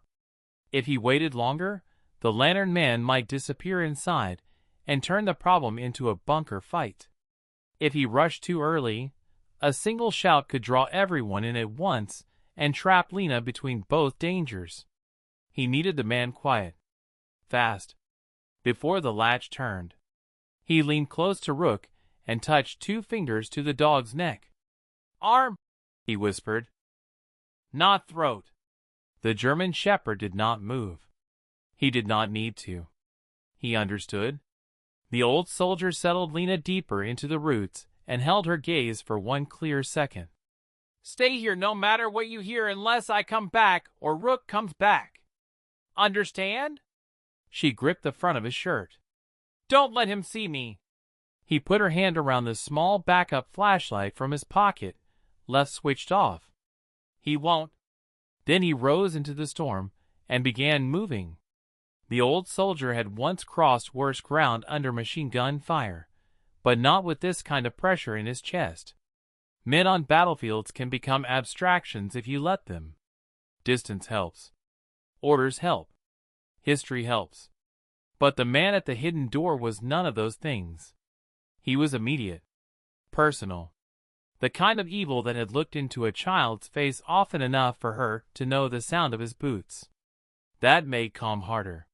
If he waited longer, the lantern man might disappear inside and turn the problem into a bunker fight. If he rushed too early, a single shout could draw everyone in at once and trap Lena between both dangers. He needed the man quiet. Fast. Before the latch turned. He leaned close to Rook and touched 2 fingers to the dog's neck. "Arm," he whispered. "Not throat." The German shepherd did not move. He did not need to. He understood. The old soldier settled Lena deeper into the roots and held her gaze for one clear second. "Stay here no matter what you hear unless I come back or Rook comes back. Understand?" She gripped the front of his shirt. "Don't let him see me." He put her hand around the small backup flashlight from his pocket, left switched off. "He won't." Then he rose into the storm and began moving. The old soldier had once crossed worse ground under machine gun fire, but not with this kind of pressure in his chest. Men on battlefields can become abstractions if you let them. Distance helps. Orders help. History helps. But the man at the hidden door was none of those things. He was immediate. Personal. The kind of evil that had looked into a child's face often enough for her to know the sound of his boots. That made calm harder.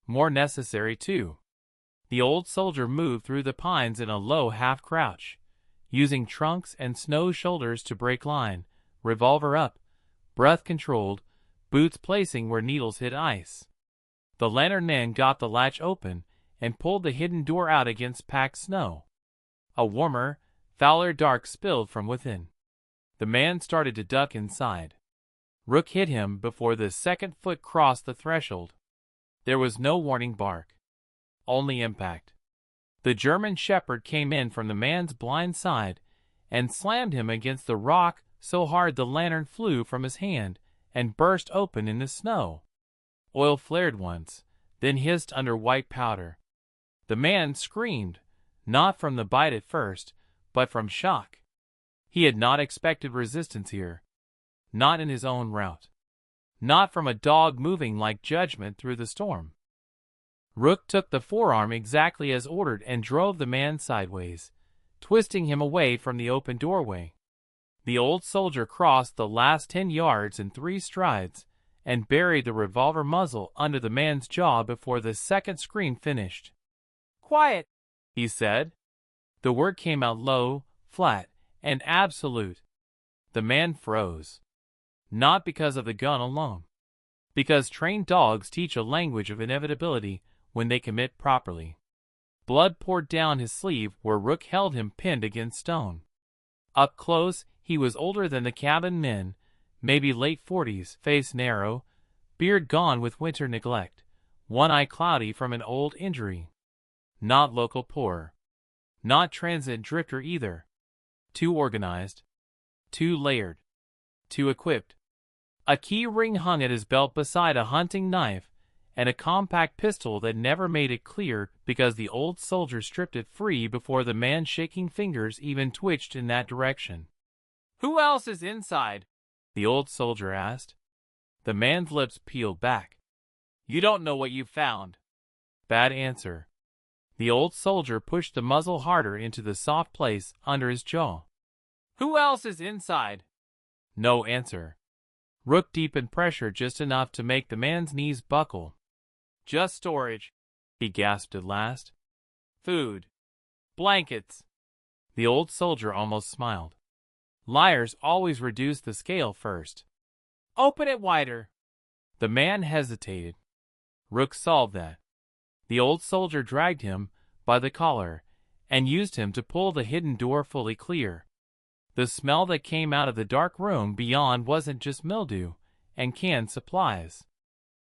More necessary, too. The old soldier moved through the pines in a low half-crouch, using trunks and snow shoulders to break line, revolver up, breath controlled, boots placing where needles hit ice. The lantern man got the latch open and pulled the hidden door out against packed snow. A warmer, fouler dark spilled from within. The man started to duck inside. Rook hit him before the second foot crossed the threshold. There was no warning bark. Only impact. The German shepherd came in from the man's blind side and slammed him against the rock so hard the lantern flew from his hand and burst open in the snow. Oil flared once, then hissed under white powder. The man screamed, not from the bite at first, but from shock. He had not expected resistance here. Not in his own route. Not from a dog moving like judgment through the storm. Rook took the forearm exactly as ordered and drove the man sideways, twisting him away from the open doorway. The old soldier crossed the last 10 yards in 3 strides and buried the revolver muzzle under the man's jaw before the second scream finished. "Quiet," he said. The word came out low, flat, and absolute. The man froze. Not because of the gun alone. Because trained dogs teach a language of inevitability when they commit properly. Blood poured down his sleeve where Rook held him pinned against stone. Up close, he was older than the cabin men, maybe late 40s, face narrow, beard gone with winter neglect, one eye cloudy from an old injury. Not local poor. Not transit drifter either. Too organized. Too layered. Too equipped. A key ring hung at his belt beside a hunting knife, and a compact pistol that never made it clear because the old soldier stripped it free before the man's shaking fingers even twitched in that direction. "Who else is inside?" the old soldier asked. The man's lips peeled back. "You don't know what you found." Bad answer. The old soldier pushed the muzzle harder into the soft place under his jaw. "Who else is inside?" No answer. Rook deepened pressure just enough to make the man's knees buckle. "Just storage," he gasped at last. "Food. Blankets." The old soldier almost smiled. Liars always reduce the scale first. "Open it wider." The man hesitated. Rook solved that. The old soldier dragged him by the collar and used him to pull the hidden door fully clear. The smell that came out of the dark room beyond wasn't just mildew and canned supplies.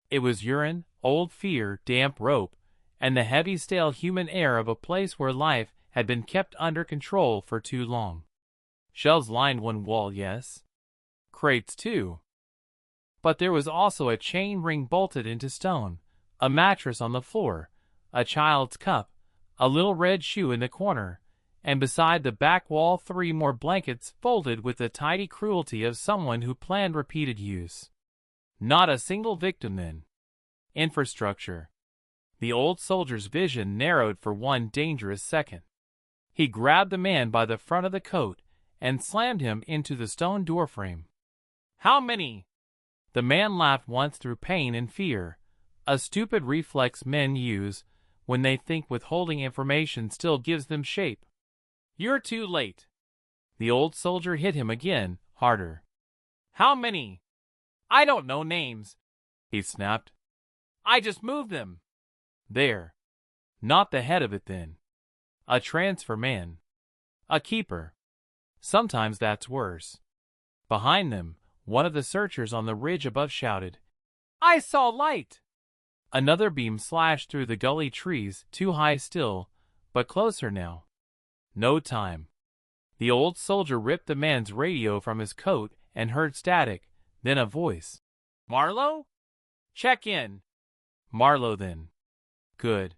It was urine, old fear, damp rope, and the heavy stale human air of a place where life had been kept under control for too long. Shelves lined one wall, yes. Crates too. But there was also a chain ring bolted into stone, a mattress on the floor, a child's cup, a little red shoe in the corner, and beside the back wall 3 more blankets folded with the tidy cruelty of someone who planned repeated use. Not a single victim then. Infrastructure. The old soldier's vision narrowed for one dangerous second. He grabbed the man by the front of the coat and slammed him into the stone doorframe. "How many?" The man laughed once through pain and fear, a stupid reflex men use when they think withholding information still gives them shape. "You're too late." The old soldier hit him again, harder. "How many?" "I don't know names," he snapped. "I just moved them." "There. Not the head of it then. A transfer man. A keeper. Sometimes that's worse." Behind them, one of the searchers on the ridge above shouted, "I saw light!" Another beam slashed through the gully trees, too high still, but closer now. No time. The old soldier ripped the man's radio from his coat and heard static, then a voice. "Marlowe? Check in." Marlowe then. Good.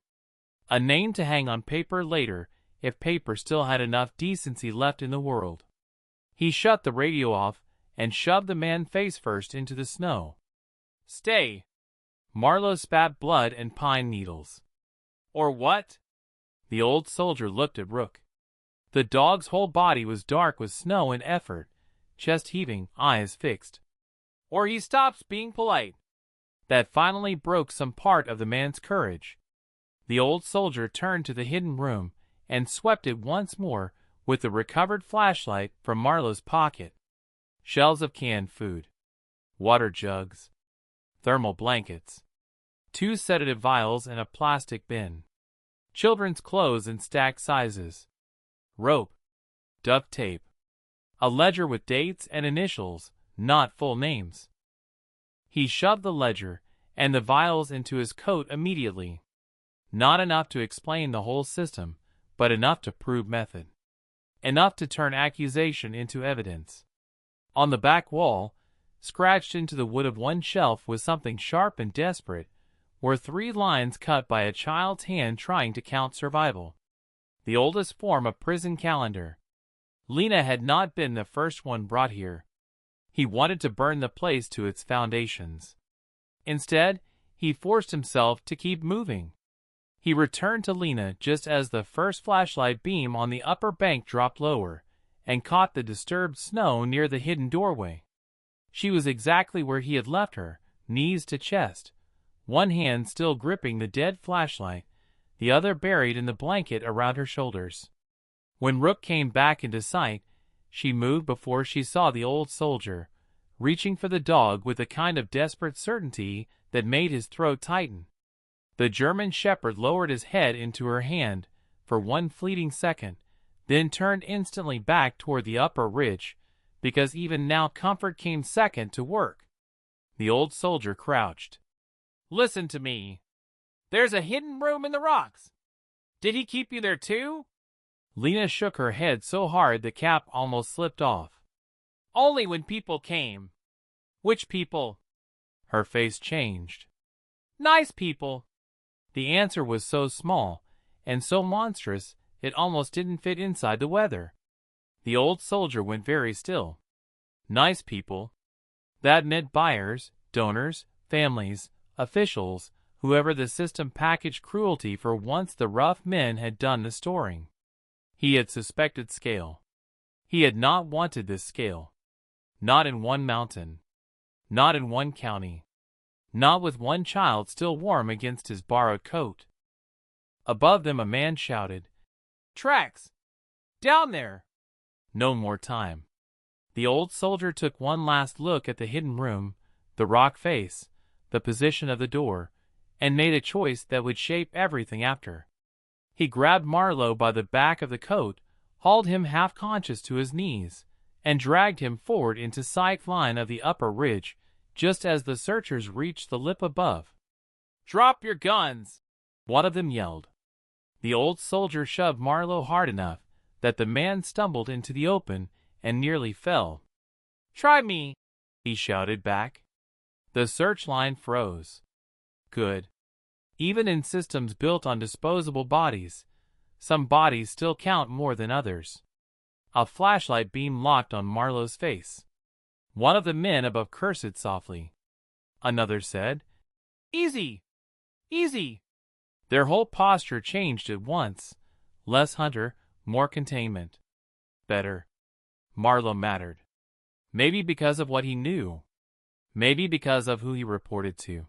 A name to hang on paper later, if paper still had enough decency left in the world. He shut the radio off and shoved the man face first into the snow. "Stay." Marlowe spat blood and pine needles. "Or what?" The old soldier looked at Rook. The dog's whole body was dark with snow and effort, chest heaving, eyes fixed. "Or he stops being polite." That finally broke some part of the man's courage. The old soldier turned to the hidden room and swept it once more with the recovered flashlight from Marlowe's pocket. Shelves of canned food. Water jugs. Thermal blankets. 2 sedative vials in a plastic bin. Children's clothes in stacked sizes. Rope. Duct tape. A ledger with dates and initials, not full names. He shoved the ledger and the vials into his coat immediately. Not enough to explain the whole system, but enough to prove method. Enough to turn accusation into evidence. On the back wall, scratched into the wood of one shelf with something sharp and desperate, were 3 lines cut by a child's hand trying to count survival. The oldest form of prison calendar. Lena had not been the first one brought here. He wanted to burn the place to its foundations. Instead, he forced himself to keep moving. He returned to Lena just as the first flashlight beam on the upper bank dropped lower and caught the disturbed snow near the hidden doorway. She was exactly where he had left her, knees to chest, one hand still gripping the dead flashlight, the other buried in the blanket around her shoulders. When Rook came back into sight, she moved before she saw the old soldier, reaching for the dog with a kind of desperate certainty that made his throat tighten. The German shepherd lowered his head into her hand for one fleeting second, then turned instantly back toward the upper ridge, because even now comfort came second to work. The old soldier crouched. "Listen to me. There's a hidden room in the rocks. Did he keep you there too?" Lena shook her head so hard the cap almost slipped off. "Only when people came." "Which people?" Her face changed. "Nice people." The answer was so small and so monstrous it almost didn't fit inside the weather. The old soldier went very still. Nice people. That meant buyers, donors, families, officials, whoever the system packaged cruelty for once the rough men had done the storing. He had suspected scale. He had not wanted this scale. Not in one mountain. Not in one county. Not with one child still warm against his borrowed coat. Above them a man shouted, "Tracks! Down there!" No more time. The old soldier took one last look at the hidden room, the rock face, the position of the door, and made a choice that would shape everything after. He grabbed Marlowe by the back of the coat, hauled him half-conscious to his knees, and dragged him forward into sight line of the upper ridge, just as the searchers reached the lip above. "Drop your guns!" one of them yelled. The old soldier shoved Marlowe hard enough that the man stumbled into the open and nearly fell. "Try me!" he shouted back. The searchline froze. Good. Even in systems built on disposable bodies, some bodies still count more than others. A flashlight beam locked on Marlowe's face. One of the men above cursed softly. Another said, "Easy! Easy!" Their whole posture changed at once. Less hunter, more containment. Better. Marlowe mattered. Maybe because of what he knew. Maybe because of who he reported to.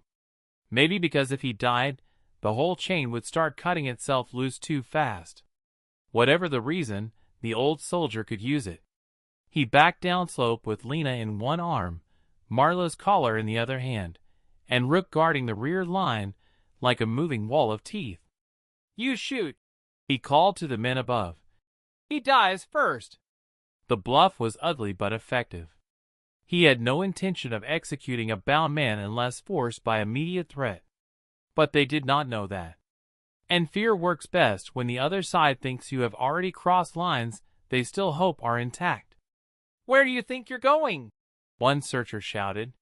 Maybe because if he died, the whole chain would start cutting itself loose too fast. Whatever the reason, the old soldier could use it. He backed down slope with Lena in one arm, Marlowe's collar in the other hand, and Rook guarding the rear line like a moving wall of teeth. "You shoot," he called to the men above. "He dies first." The bluff was ugly but effective. He had no intention of executing a bound man unless forced by immediate threat. But they did not know that. And fear works best when the other side thinks you have already crossed lines they still hope are intact. "Where do you think you're going?" one searcher shouted.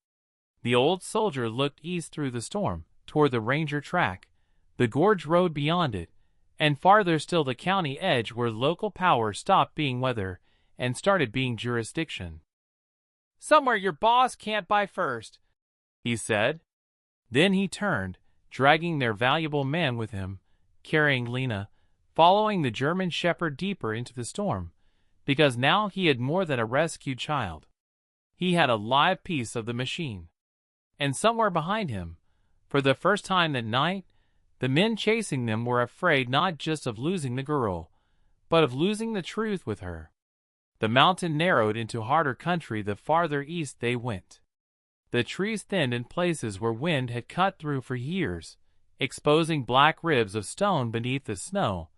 The old soldier looked east through the storm, toward the ranger track, the gorge road beyond it, and farther still the county edge where local power stopped being weather and started being jurisdiction. "Somewhere your boss can't buy first," he said. Then he turned, dragging their valuable man with him, carrying Lena, following the German shepherd deeper into the storm, because now he had more than a rescued child. He had a live piece of the machine. And somewhere behind him, for the first time that night, the men chasing them were afraid not just of losing the girl, but of losing the truth with her. The mountain narrowed into harder country the farther east they went. The trees thinned in places where wind had cut through for years, exposing black ribs of stone beneath the snow,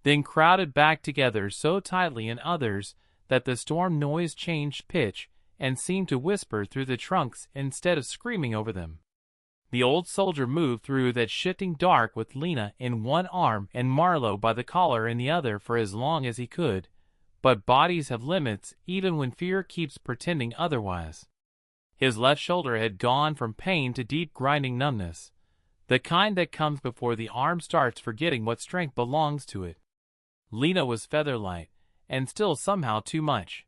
then crowded back together so tightly in others that the storm noise changed pitch and seemed to whisper through the trunks instead of screaming over them. The old soldier moved through that shifting dark with Lena in one arm and Marlowe by the collar in the other for as long as he could, but bodies have limits even when fear keeps pretending otherwise. His left shoulder had gone from pain to deep grinding numbness, the kind that comes before the arm starts forgetting what strength belongs to it. Lena was featherlight, and still somehow too much.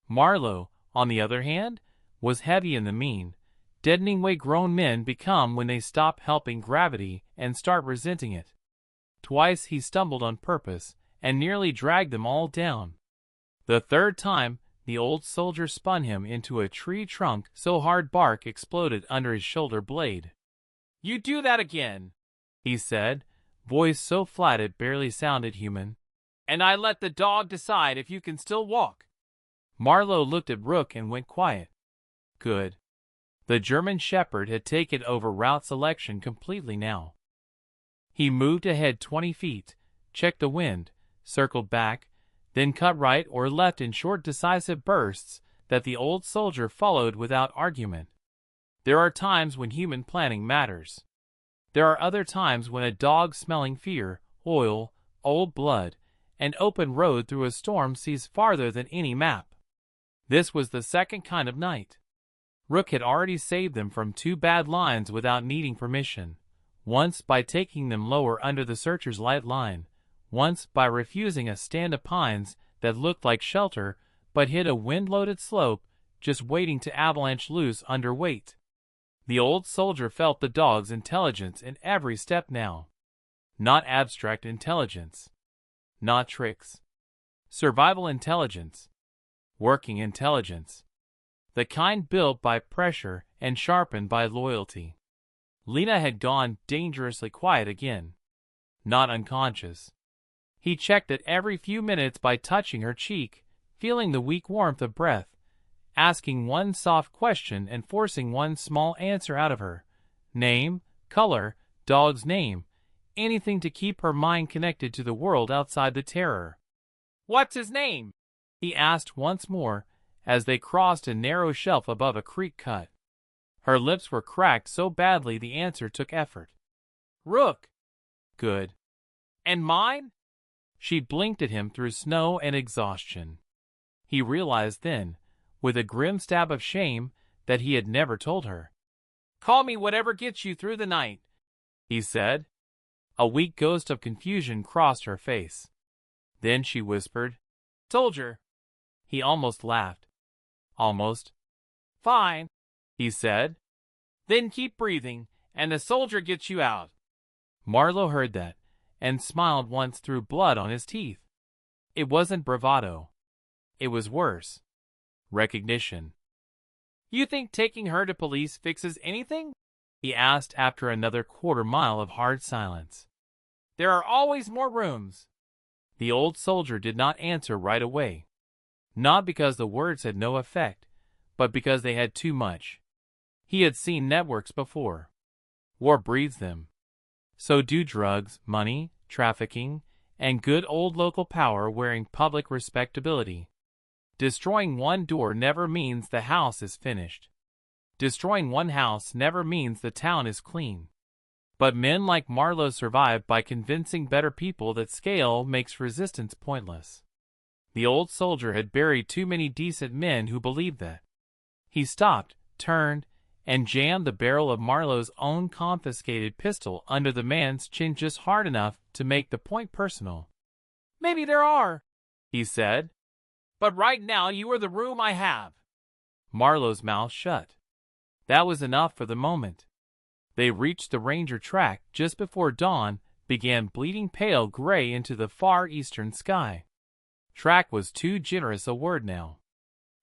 Marlowe, on the other hand, was heavy in the mean, deadening way grown men become when they stop helping gravity and start resenting it. Twice he stumbled on purpose and nearly dragged them all down. The third time, the old soldier spun him into a tree trunk so hard bark exploded under his shoulder blade. "You do that again," he said, voice so flat it barely sounded human. "And I let the dog decide if you can still walk." Marlowe looked at Rook and went quiet. Good. The German shepherd had taken over route selection completely now. He moved ahead 20 feet, checked the wind, circled back, then cut right or left in short decisive bursts that the old soldier followed without argument. There are times when human planning matters. There are other times when a dog smelling fear, oil, old blood, and open road through a storm sees farther than any map. This was the second kind of night. Rook had already saved them from 2 bad lines without needing permission, once by taking them lower under the searcher's light line, once by refusing a stand of pines that looked like shelter but hid a wind-loaded slope just waiting to avalanche loose under weight. The old soldier felt the dog's intelligence in every step now. Not abstract intelligence. Not tricks. Survival intelligence. Working intelligence. The kind built by pressure and sharpened by loyalty. Lena had gone dangerously quiet again. Not unconscious. He checked it every few minutes by touching her cheek, feeling the weak warmth of breath, asking one soft question and forcing one small answer out of her. Name, color, dog's name, anything to keep her mind connected to the world outside the terror. "What's his name?" he asked once more, as they crossed a narrow shelf above a creek cut. Her lips were cracked so badly the answer took effort. "Rook." "Good." "And mine?" She blinked at him through snow and exhaustion. He realized then, with a grim stab of shame, that he had never told her. "Call me whatever gets you through the night," he said. A weak ghost of confusion crossed her face. Then she whispered, "Soldier." He almost laughed. Almost. "Fine," he said. "Then keep breathing, and the soldier gets you out." Marlowe heard that, and smiled once through blood on his teeth. It wasn't bravado. It was worse. Recognition. "You think taking her to police fixes anything?" he asked after another quarter-mile of hard silence. "There are always more rooms." The old soldier did not answer right away. Not because the words had no effect, but because they had too much. He had seen networks before. War breeds them. So do drugs, money, trafficking, and good old local power wearing public respectability. Destroying one door never means the house is finished. Destroying one house never means the town is clean. But men like Marlowe survive by convincing better people that scale makes resistance pointless. The old soldier had buried too many decent men who believed that. He stopped, turned, and jammed the barrel of Marlowe's own confiscated pistol under the man's chin just hard enough to make the point personal. "Maybe there are," he said. "But right now you are the room I have." Marlowe's mouth shut. That was enough for the moment. They reached the ranger track just before dawn began bleeding pale gray into the far eastern sky. Track was too generous a word now.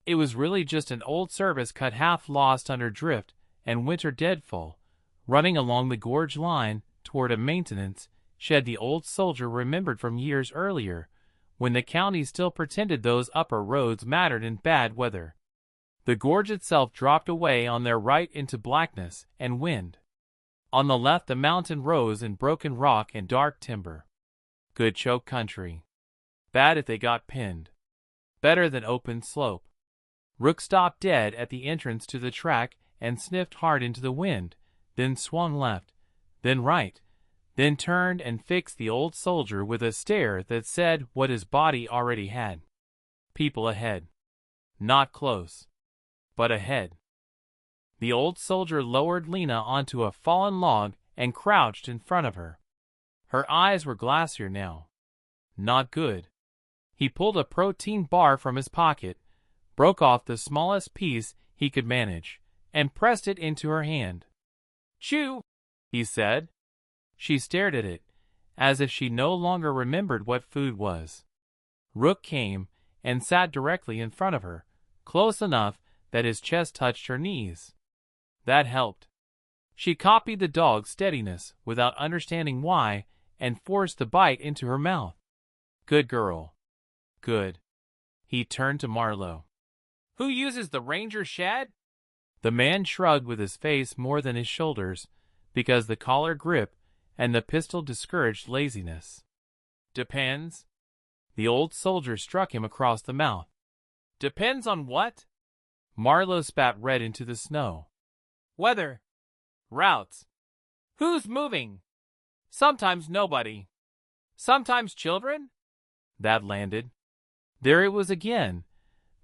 It was really just an old service cut half lost under drift and winter deadfall, running along the gorge line toward a maintenance shed the old soldier remembered from years earlier, when the county still pretended those upper roads mattered in bad weather. The gorge itself dropped away on their right into blackness and wind. On the left the mountain rose in broken rock and dark timber. Good choke country. Bad if they got pinned. Better than open slope. Rook stopped dead at the entrance to the track and sniffed hard into the wind, then swung left, then right, then turned and fixed the old soldier with a stare that said what his body already had. People ahead. Not close, but ahead. The old soldier lowered Lena onto a fallen log and crouched in front of her. Her eyes were glassier now. Not good. He pulled a protein bar from his pocket, broke off the smallest piece he could manage, and pressed it into her hand. "Chew," he said. She stared at it, as if she no longer remembered what food was. Rook came and sat directly in front of her, close enough that his chest touched her knees. That helped. She copied the dog's steadiness without understanding why and forced the bite into her mouth. Good girl. Good. He turned to Marlowe. "Who uses the ranger shed?" The man shrugged with his face more than his shoulders, because the collar grip, and the pistol discouraged laziness. Depends. The old soldier struck him across the mouth. Depends on what? Marlowe spat red into the snow. Weather. Routes. Who's moving? Sometimes nobody. Sometimes children? That landed. There it was again.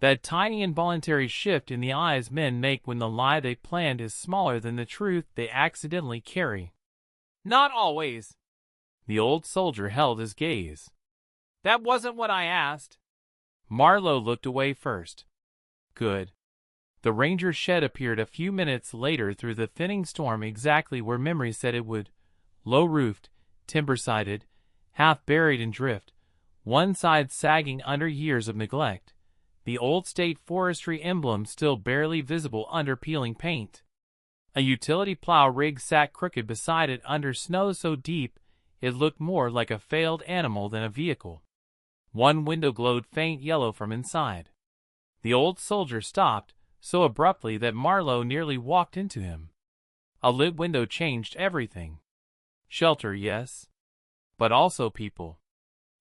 That tiny involuntary shift in the eyes men make when the lie they planned is smaller than the truth they accidentally carry. Not always. The old soldier held his gaze. That wasn't what I asked. Marlowe looked away first. Good. The ranger's shed appeared a few minutes later through the thinning storm exactly where memory said it would. Low-roofed, timber-sided, half buried in drift, one side sagging under years of neglect, the old state forestry emblem still barely visible under peeling paint. A utility plow rig sat crooked beside it under snow so deep it looked more like a failed animal than a vehicle. One window glowed faint yellow from inside. The old soldier stopped, so abruptly that Marlowe nearly walked into him. A lit window changed everything. Shelter, yes. But also people.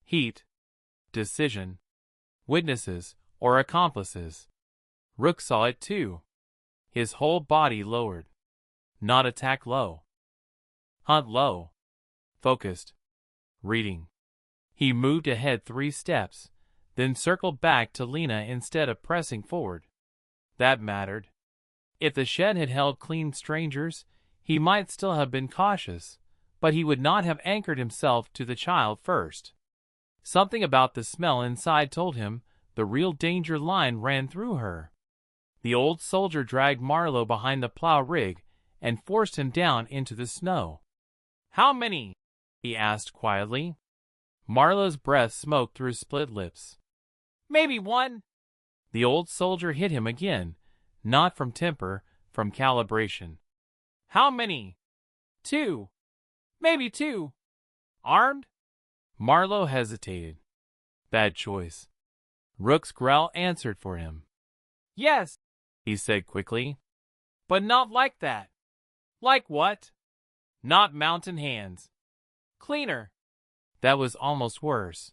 Heat. Decision. Witnesses, or accomplices. Rook saw it too. His whole body lowered. Not attack low. Hunt low. Focused. Reading. He moved ahead 3 steps, then circled back to Lena instead of pressing forward. That mattered. If the shed had held clean strangers, he might still have been cautious, but he would not have anchored himself to the child first. Something about the smell inside told him the real danger line ran through her. The old soldier dragged Marlowe behind the plow rig and forced him down into the snow. How many? He asked quietly. Marlowe's breath smoked through his split lips. Maybe 1. The old soldier hit him again, not from temper, from calibration. How many? 2. Maybe 2. Armed? Marlowe hesitated. Bad choice. Rook's growl answered for him. Yes, he said quickly. But not like that. Like what? Not mountain hands. Cleaner. That was almost worse.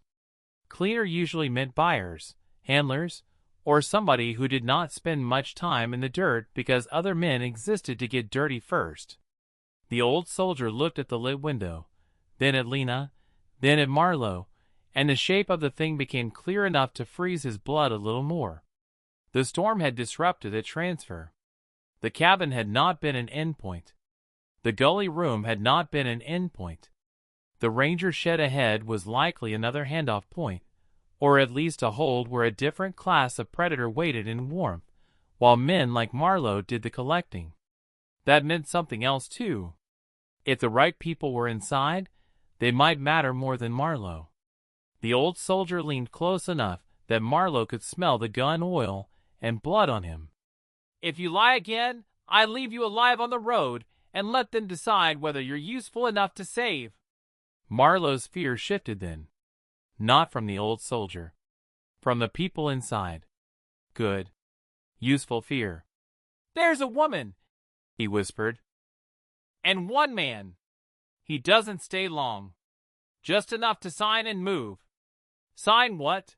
Cleaner usually meant buyers, handlers, or somebody who did not spend much time in the dirt because other men existed to get dirty first. The old soldier looked at the lit window, then at Lena, then at Marlowe, and the shape of the thing became clear enough to freeze his blood a little more. The storm had disrupted a transfer. The cabin had not been an endpoint. The gully room had not been an endpoint. The ranger shed ahead was likely another handoff point, or at least a hold where a different class of predator waited in warmth, while men like Marlowe did the collecting. That meant something else too. If the right people were inside, they might matter more than Marlowe. The old soldier leaned close enough that Marlowe could smell the gun oil and blood on him. If you lie again, I leave you alive on the road and let them decide whether you're useful enough to save. Marlowe's fear shifted then. Not from the old soldier. From the people inside. Good. Useful fear. There's a woman, he whispered. And 1 man. He doesn't stay long. Just enough to sign and move. Sign what?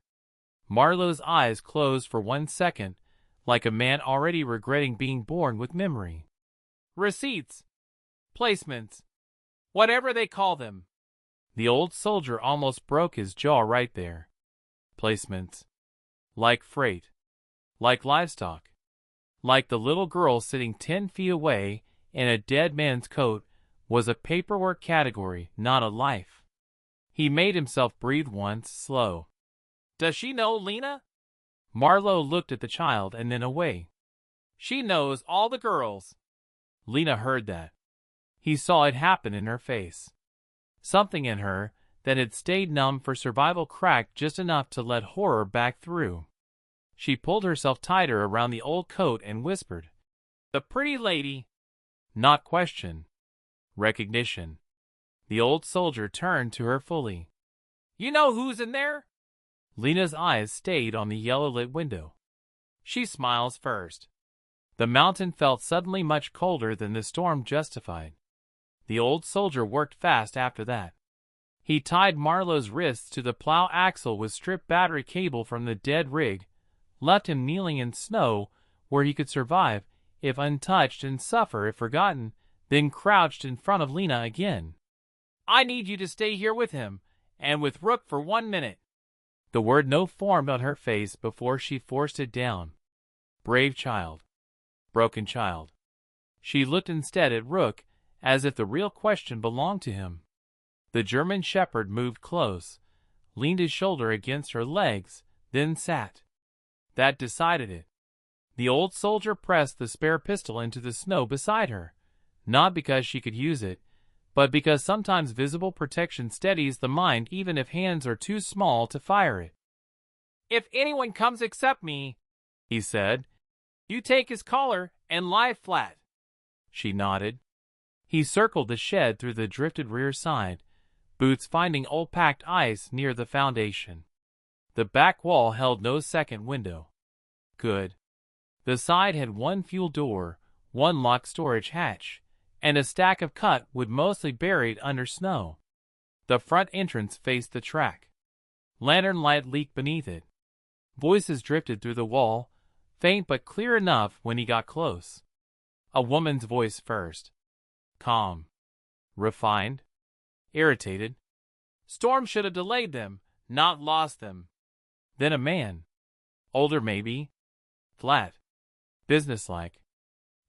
Marlowe's eyes closed for 1 second, like a man already regretting being born with memory. Receipts. Placements. Whatever they call them. The old soldier almost broke his jaw right there. Placements. Like freight. Like livestock. Like the little girl sitting 10 feet away in a dead man's coat was a paperwork category, not a life. He made himself breathe once, slow. Does she know Lena? Marlowe looked at the child and then away. She knows all the girls. Lena heard that. He saw it happen in her face. Something in her that had stayed numb for survival cracked just enough to let horror back through. She pulled herself tighter around the old coat and whispered, "The pretty lady." Not question. Recognition. The old soldier turned to her fully. You know who's in there? Lena's eyes stayed on the yellow-lit window. She smiles first. The mountain felt suddenly much colder than the storm justified. The old soldier worked fast after that. He tied Marlowe's wrists to the plow axle with stripped battery cable from the dead rig, left him kneeling in snow where he could survive if untouched and suffer if forgotten, then crouched in front of Lena again. "I need you to stay here with him, and with Rook for 1 minute." The word no formed on her face before she forced it down. Brave child. Broken child. She looked instead at Rook, as if the real question belonged to him. The German shepherd moved close, leaned his shoulder against her legs, then sat. That decided it. The old soldier pressed the spare pistol into the snow beside her, not because she could use it, but because sometimes visible protection steadies the mind even if hands are too small to fire it. "If anyone comes except me," he said, "you take his collar and lie flat." She nodded. He circled the shed through the drifted rear side, boots finding old packed ice near the foundation. The back wall held no second window. Good. The side had one fuel door, one locked storage hatch, and a stack of cut wood mostly buried under snow. The front entrance faced the track. Lantern light leaked beneath it. Voices drifted through the wall, faint but clear enough when he got close. A woman's voice first. Calm. Refined. Irritated. "Storm should have delayed them, not lost them." Then a man. Older maybe. Flat. Businesslike.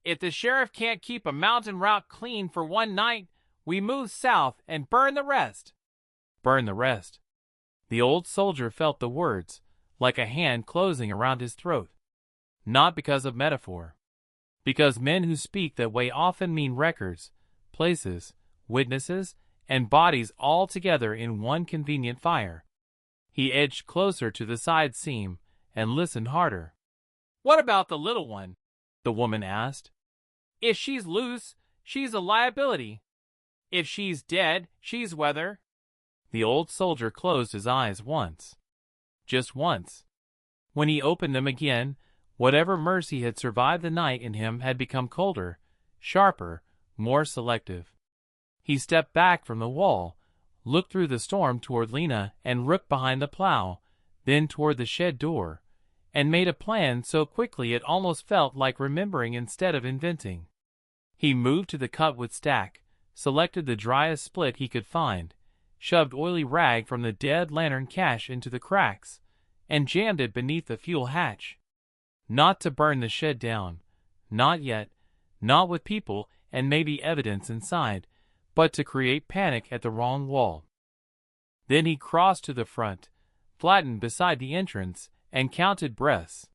"If the sheriff can't keep a mountain route clean for 1 night, we move south and burn the rest." Burn the rest. The old soldier felt the words, like a hand closing around his throat. Not because of metaphor. Because men who speak that way often mean records, places, witnesses, and bodies all together in one convenient fire. He edged closer to the side seam and listened harder. "What about the little one?" the woman asked. "If she's loose, she's a liability. If she's dead, she's weather." The old soldier closed his eyes once. Just once. When he opened them again, whatever mercy had survived the night in him had become colder, sharper, more selective. He stepped back from the wall, looked through the storm toward Lena and Rook behind the plow, then toward the shed door, and made a plan so quickly it almost felt like remembering instead of inventing. He moved to the cutwood stack, selected the driest split he could find, shoved oily rag from the dead lantern cache into the cracks, and jammed it beneath the fuel hatch. Not to burn the shed down, not yet, not with people and maybe evidence inside, but to create panic at the wrong wall. Then he crossed to the front, flattened beside the entrance, and counted breaths.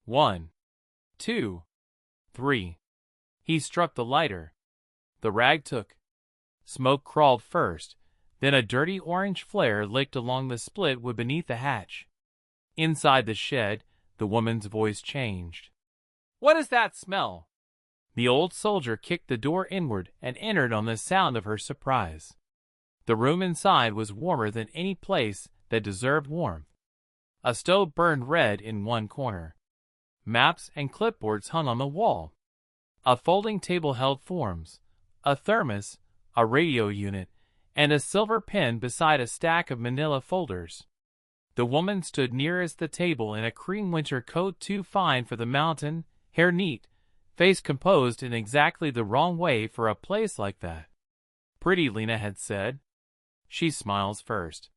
1, 2, 3. He struck the lighter. The rag took. Smoke crawled first, then a dirty orange flare licked along the split wood beneath the hatch. Inside the shed, the woman's voice changed. "What is that smell?" The old soldier kicked the door inward and entered on the sound of her surprise. The room inside was warmer than any place that deserved warmth. A stove burned red in one corner. Maps and clipboards hung on the wall. A folding table held forms, a thermos, a radio unit, and a silver pen beside a stack of manila folders. The woman stood nearest the table in a cream winter coat too fine for the mountain, hair neat, face composed in exactly the wrong way for a place like that. "Pretty," Lena had said. She smiles first.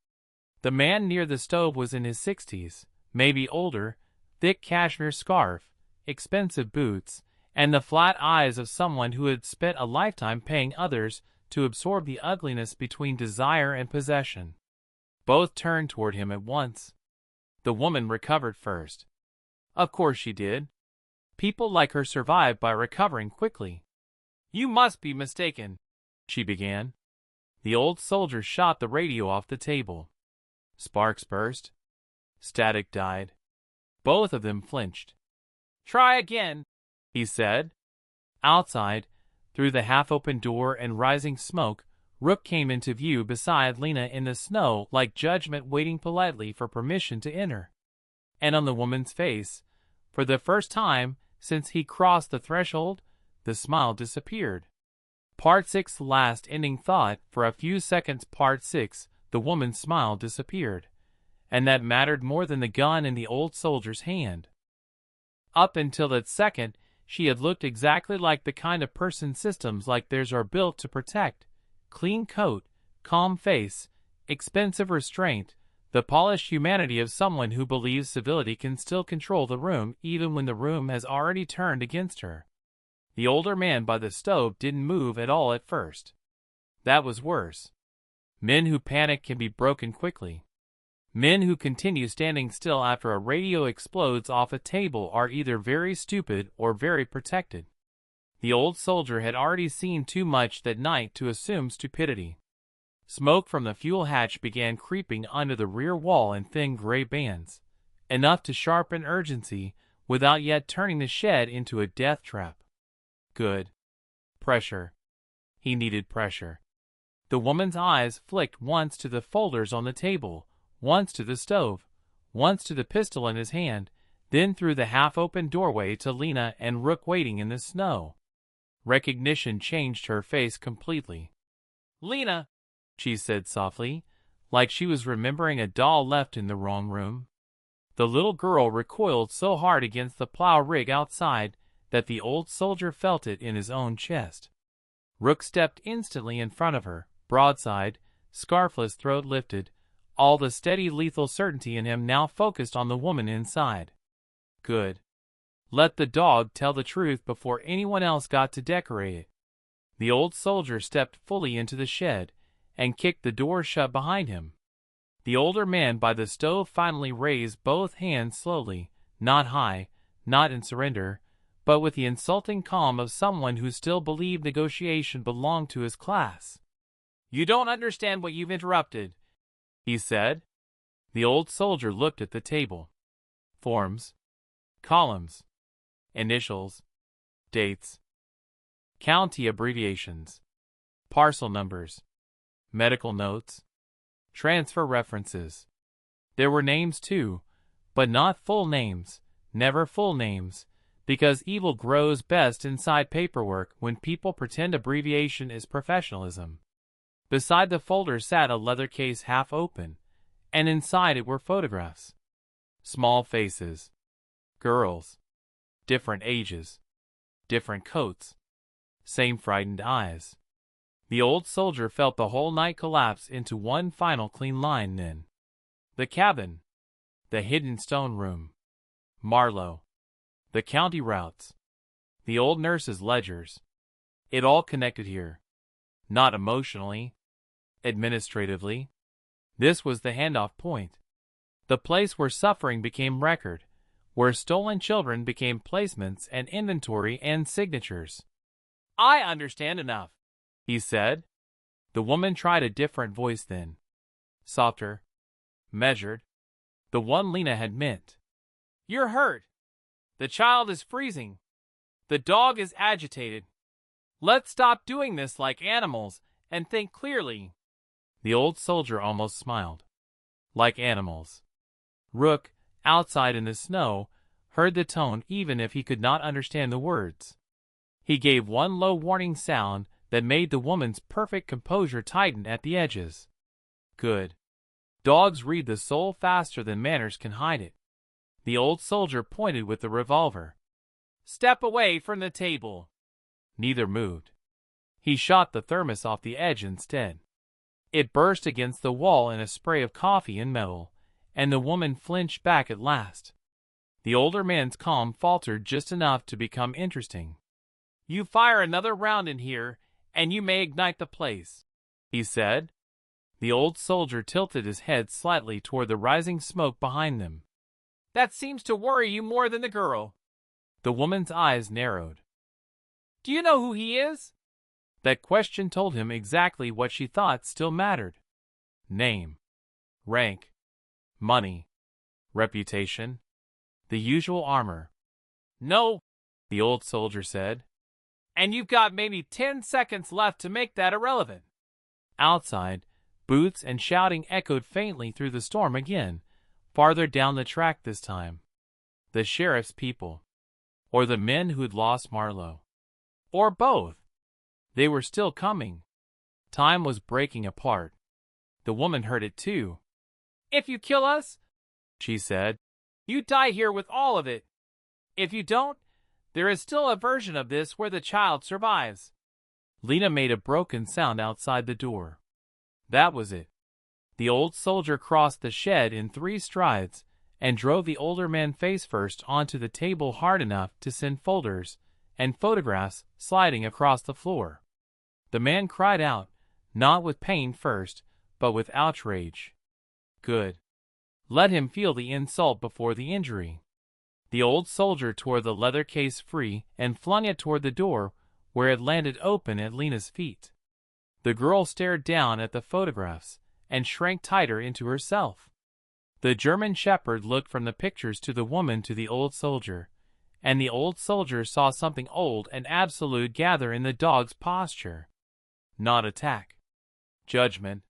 The man near the stove was in his 60s, maybe older, thick cashmere scarf, expensive boots, and the flat eyes of someone who had spent a lifetime paying others to absorb the ugliness between desire and possession. Both turned toward him at once. The woman recovered first. Of course she did. People like her survived by recovering quickly. "You must be mistaken," she began. The old soldier shot the radio off the table. Sparks burst. Static died. Both of them flinched. "Try again," he said. Outside, through the half-open door and rising smoke, Rook came into view beside Lena in the snow like judgment waiting politely for permission to enter. And on the woman's face, for the first time since he crossed the threshold, the smile disappeared. Part 6 Last ending thought. For a few seconds, Part 6, the woman's smile disappeared, and that mattered more than the gun in the old soldier's hand. Up until that second, she had looked exactly like the kind of person systems like theirs are built to protect. Clean coat, calm face, expensive restraint, the polished humanity of someone who believes civility can still control the room even when the room has already turned against her. The older man by the stove didn't move at all at first. That was worse. Men who panic can be broken quickly. Men who continue standing still after a radio explodes off a table are either very stupid or very protected. The old soldier had already seen too much that night to assume stupidity. Smoke from the fuel hatch began creeping under the rear wall in thin gray bands, enough to sharpen urgency without yet turning the shed into a death trap. Good. Pressure. He needed pressure. The woman's eyes flicked once to the folders on the table, once to the stove, once to the pistol in his hand, then through the half-open doorway to Lena and Rook waiting in the snow. Recognition changed her face completely. "Lena," she said softly, like she was remembering a doll left in the wrong room. The little girl recoiled so hard against the plow rig outside that the old soldier felt it in his own chest. Rook stepped instantly in front of her, broadside, scarfless, throat lifted, all the steady lethal certainty in him now focused on the woman inside. Good. Let the dog tell the truth before anyone else got to decorate it. The old soldier stepped fully into the shed and kicked the door shut behind him. The older man by the stove finally raised both hands slowly, not high, not in surrender, but with the insulting calm of someone who still believed negotiation belonged to his class. "You don't understand what you've interrupted," he said. The old soldier looked at the table. Forms. Columns. Initials. Dates. County abbreviations. Parcel numbers. Medical notes. Transfer references. There were names too, but not full names, never full names, because evil grows best inside paperwork when people pretend abbreviation is professionalism. Beside the folder sat a leather case half open, and inside it were photographs. Small faces. Girls. Different ages. Different coats. Same frightened eyes. The old soldier felt the whole night collapse into one final clean line then. The cabin. The hidden stone room. Marlowe. The county routes. The old nurse's ledgers. It all connected here. Not emotionally. Administratively. This was the handoff point. The place where suffering became record, where stolen children became placements and inventory and signatures. "I understand enough," he said. The woman tried a different voice then. Softer. Measured. The one Lena had meant. "You're hurt. The child is freezing. The dog is agitated. Let's stop doing this like animals and think clearly." The old soldier almost smiled. Like animals. Rook, outside in the snow, heard the tone even if he could not understand the words. He gave one low warning sound that made the woman's perfect composure tighten at the edges. Good. Dogs read the soul faster than manners can hide it. The old soldier pointed with the revolver. "Step away from the table." Neither moved. He shot the thermos off the edge instead. It burst against the wall in a spray of coffee and metal, and the woman flinched back at last. The older man's calm faltered just enough to become interesting. "You fire another round in here, and you may ignite the place," he said. The old soldier tilted his head slightly toward the rising smoke behind them. "That seems to worry you more than the girl." The woman's eyes narrowed. "Do you know who he is?" That question told him exactly what she thought still mattered. Name. Rank. Money. Reputation. The usual armor. "No," the old soldier said. "And you've got maybe 10 seconds left to make that irrelevant." Outside, boots and shouting echoed faintly through the storm again, farther down the track this time. The sheriff's people. Or the men who'd lost Marlowe. Or both. They were still coming. Time was breaking apart. The woman heard it too. "If you kill us," she said, "you die here with all of it. If you don't, there is still a version of this where the child survives." Lena made a broken sound outside the door. That was it. The old soldier crossed the shed in 3 strides and drove the older man face first onto the table hard enough to send folders and photographs sliding across the floor. The man cried out, not with pain first, but with outrage. Good. Let him feel the insult before the injury. The old soldier tore the leather case free and flung it toward the door, where it landed open at Lena's feet. The girl stared down at the photographs and shrank tighter into herself. The German shepherd looked from the pictures to the woman to the old soldier, and the old soldier saw something old and absolute gather in the dog's posture. Not attack. Judgment.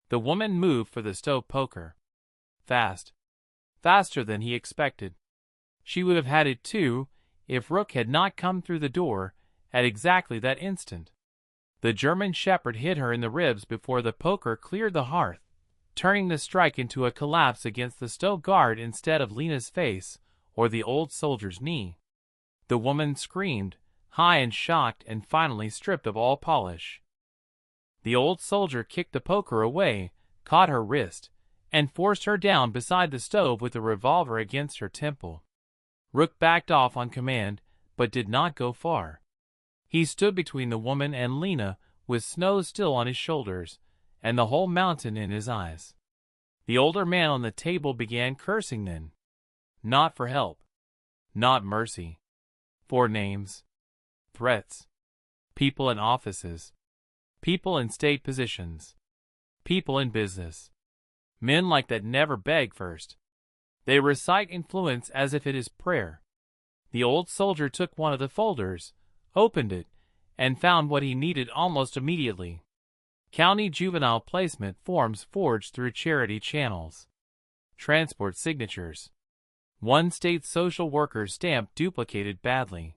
The woman moved for the stove poker. Fast. Faster than he expected. She would have had it too, if Rook had not come through the door at exactly that instant. The German shepherd hit her in the ribs before the poker cleared the hearth, turning the strike into a collapse against the stove guard instead of Lena's face or the old soldier's knee. The woman screamed, high and shocked, and finally stripped of all polish. The old soldier kicked the poker away, caught her wrist, and forced her down beside the stove with the revolver against her temple. Rook backed off on command, but did not go far. He stood between the woman and Lena, with snow still on his shoulders, and the whole mountain in his eyes. The older man on the table began cursing then. Not for help. Not mercy. For names. Threats. People in offices. People in state positions. People in business. Men like that never beg first. They recite influence as if it is prayer. The old soldier took one of the folders, opened it, and found what he needed almost immediately. County juvenile placement forms forged through charity channels. Transport signatures. One state social worker stamp duplicated badly.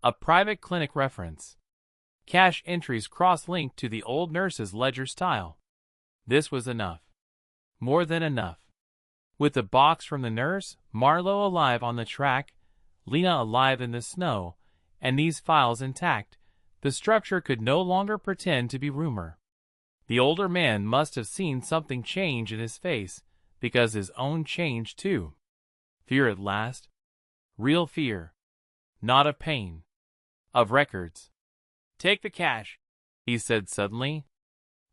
A private clinic reference. Cash entries cross-linked to the old nurse's ledger style. This was enough. More than enough. With the box from the nurse, Marlowe alive on the track, Lena alive in the snow, and these files intact, the structure could no longer pretend to be rumor. The older man must have seen something change in his face, because his own changed too. Fear at last. Real fear. Not of pain. Of records. "Take the cash," he said suddenly.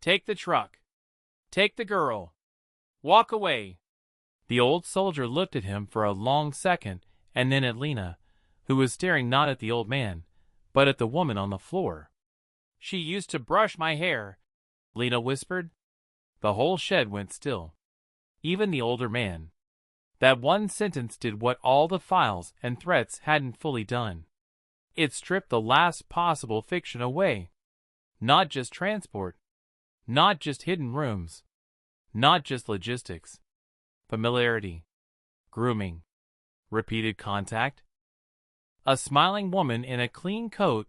"Take the truck. Take the girl. Walk away." The old soldier looked at him for a long second, and then at Lena, who was staring not at the old man, but at the woman on the floor. "She used to brush my hair," Lena whispered. The whole shed went still. Even the older man. That one sentence did what all the files and threats hadn't fully done. It stripped the last possible fiction away. Not just transport. Not just hidden rooms. Not just logistics. Familiarity. Grooming. Repeated contact. A smiling woman in a clean coat,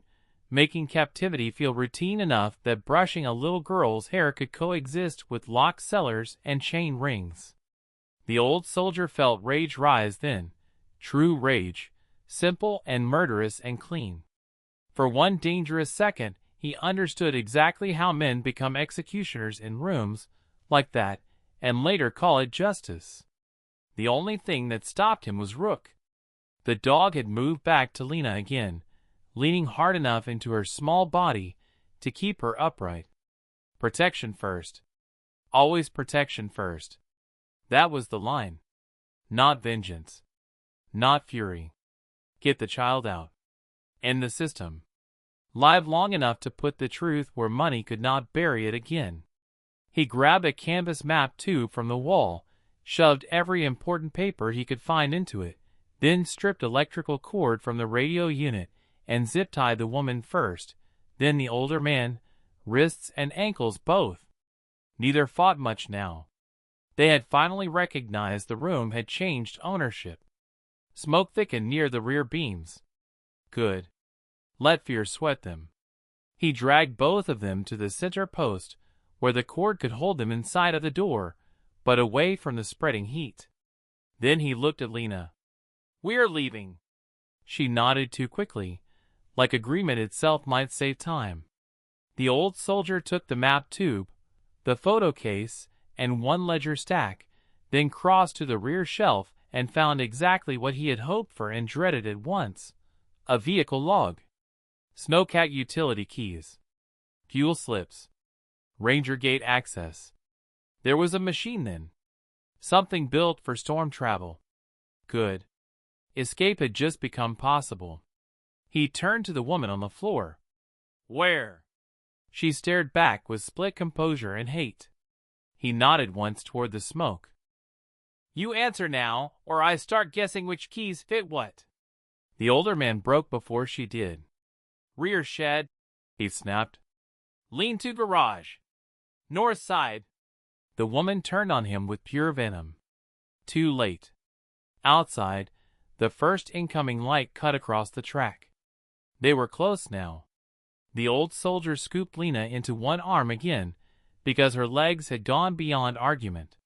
making captivity feel routine enough that brushing a little girl's hair could coexist with locked cellars and chain rings. The old soldier felt rage rise then. True rage. Simple and murderous and clean. For one dangerous second, he understood exactly how men become executioners in rooms like that, and later call it justice. The only thing that stopped him was Rook. The dog had moved back to Lena again, leaning hard enough into her small body to keep her upright. Protection first. Always protection first. That was the line. Not vengeance. Not fury. Get the child out. End the system. Live long enough to put the truth where money could not bury it again. He grabbed a canvas map tube from the wall, shoved every important paper he could find into it, then stripped electrical cord from the radio unit and zip-tied the woman first, then the older man, wrists and ankles both. Neither fought much now. They had finally recognized the room had changed ownership. Smoke thickened near the rear beams. Good. Let fear sweat them. He dragged both of them to the center post, where the cord could hold them inside of the door, but away from the spreading heat. Then he looked at Lena. "We're leaving." She nodded too quickly, like agreement itself might save time. The old soldier took the map tube, the photo case, and one ledger stack, then crossed to the rear shelf and found exactly what he had hoped for and dreaded at once: a vehicle log. Snowcat utility keys. Fuel slips. Ranger gate access. There was a machine then. Something built for storm travel. Good. Escape had just become possible. He turned to the woman on the floor. "Where?" She stared back with split composure and hate. He nodded once toward the smoke. "You answer now, or I start guessing which keys fit what." The older man broke before she did. "Rear shed," he snapped. "Lean-to garage. North side." The woman turned on him with pure venom. Too late. Outside, the first incoming light cut across the track. They were close now. The old soldier scooped Lena into one arm again, because her legs had gone beyond argument.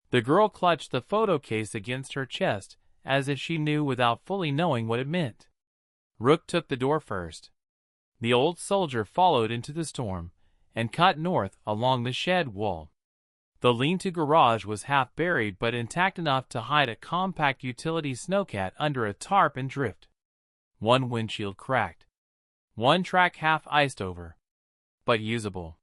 The girl clutched the photo case against her chest, as if she knew without fully knowing what it meant. Rook took the door first. The old soldier followed into the storm, and cut north along the shed wall. The lean-to garage was half buried but intact enough to hide a compact utility snowcat under a tarp and drift. One windshield cracked. One track half iced over, but usable.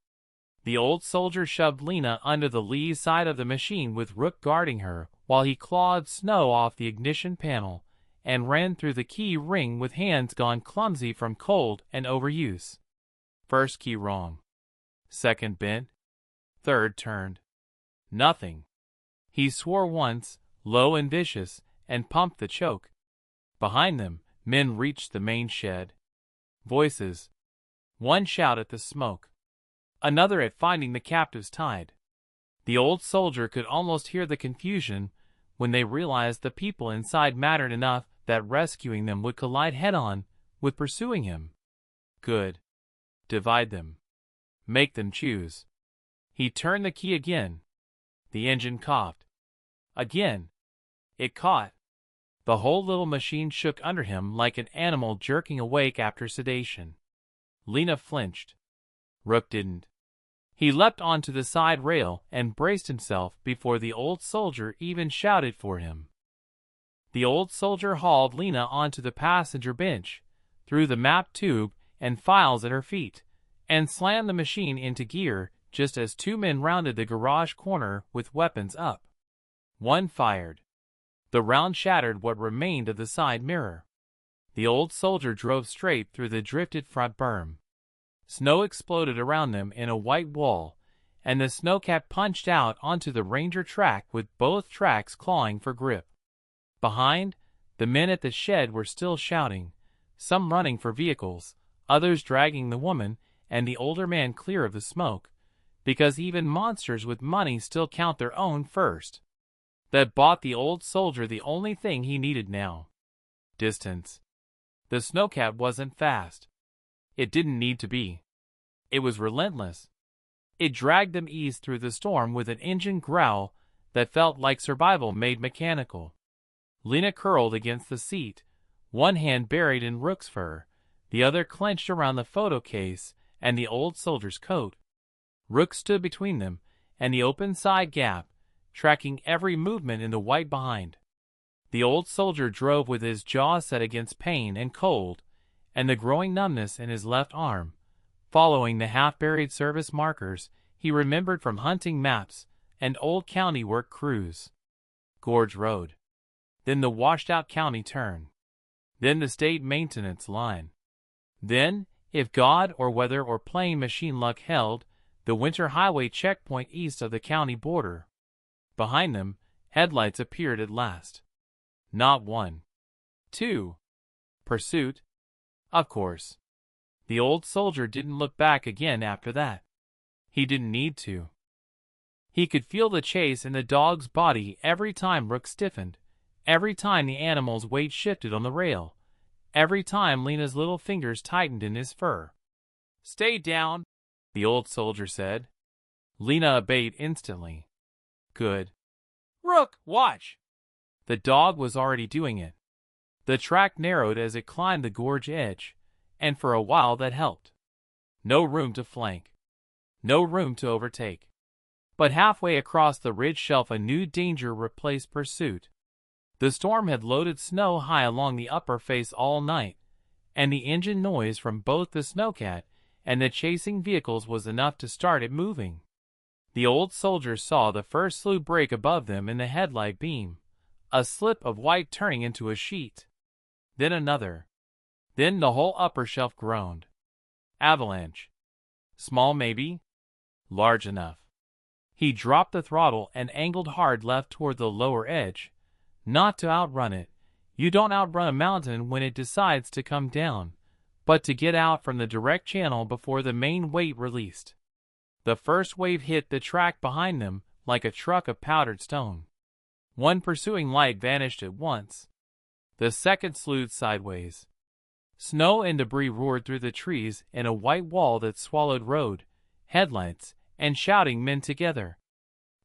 The old soldier shoved Lena under the lee side of the machine with Rook guarding her while he clawed snow off the ignition panel and ran through the key ring with hands gone clumsy from cold and overuse. First key wrong. Second bent. Third turned. Nothing. He swore once, low and vicious, and pumped the choke. Behind them, men reached the main shed. Voices. One shout at the smoke. Another at finding the captives tied. The old soldier could almost hear the confusion when they realized the people inside mattered enough that rescuing them would collide head-on with pursuing him. Good. Divide them. Make them choose. He turned the key again. The engine coughed. Again. It caught. The whole little machine shook under him like an animal jerking awake after sedation. Lena flinched. Rook didn't. He leapt onto the side rail and braced himself before the old soldier even shouted for him. The old soldier hauled Lena onto the passenger bench, threw the map tube and files at her feet, and slammed the machine into gear just as two men rounded the garage corner with weapons up. One fired. The round shattered what remained of the side mirror. The old soldier drove straight through the drifted front berm. Snow exploded around them in a white wall, and the snowcat punched out onto the Ranger track with both tracks clawing for grip. Behind, the men at the shed were still shouting, some running for vehicles, others dragging the woman and the older man clear of the smoke, because even monsters with money still count their own first. That bought the old soldier the only thing he needed now: distance. The snowcat wasn't fast. It didn't need to be. It was relentless. It dragged them east through the storm with an engine growl that felt like survival made mechanical. Lena curled against the seat, one hand buried in Rook's fur, the other clenched around the photo case and the old soldier's coat. Rook stood between them and the open side gap, tracking every movement in the white behind. The old soldier drove with his jaw set against pain and cold, and the growing numbness in his left arm, following the half-buried service markers he remembered from hunting maps and old county work crews. Gorge Road. Then the washed-out county turn. Then the state maintenance line. Then, if God or weather or plain machine luck held, the winter highway checkpoint east of the county border. Behind them, headlights appeared at last. Not one. Two. Pursuit. Of course. The old soldier didn't look back again after that. He didn't need to. He could feel the chase in the dog's body every time Rook stiffened, every time the animal's weight shifted on the rail, every time Lena's little fingers tightened in his fur. "Stay down," the old soldier said. Lena obeyed instantly. "Good. Rook, watch." The dog was already doing it. The track narrowed as it climbed the gorge edge, and for a while that helped. No room to flank. No room to overtake. But halfway across the ridge shelf a new danger replaced pursuit. The storm had loaded snow high along the upper face all night, and the engine noise from both the snowcat and the chasing vehicles was enough to start it moving. The old soldier saw the first slough break above them in the headlight beam, a slip of white turning into a sheet. Then another. Then the whole upper shelf groaned. Avalanche. Small maybe, large enough. He dropped the throttle and angled hard left toward the lower edge. Not to outrun it. You don't outrun a mountain when it decides to come down, but to get out from the direct channel before the main weight released. The first wave hit the track behind them like a truck of powdered stone. One pursuing light vanished at once. The second slewed sideways. Snow and debris roared through the trees in a white wall that swallowed road, headlights, and shouting men together.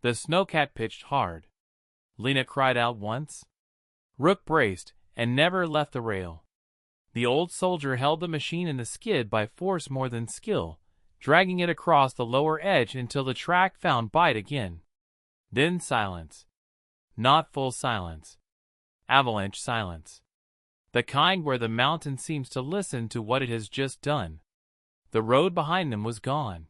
The snowcat pitched hard. Lena cried out once. Rook braced and never left the rail. The old soldier held the machine in the skid by force more than skill, dragging it across the lower edge until the track found bite again. Then silence. Not full silence. Avalanche silence. The kind where the mountain seems to listen to what it has just done. The road behind them was gone.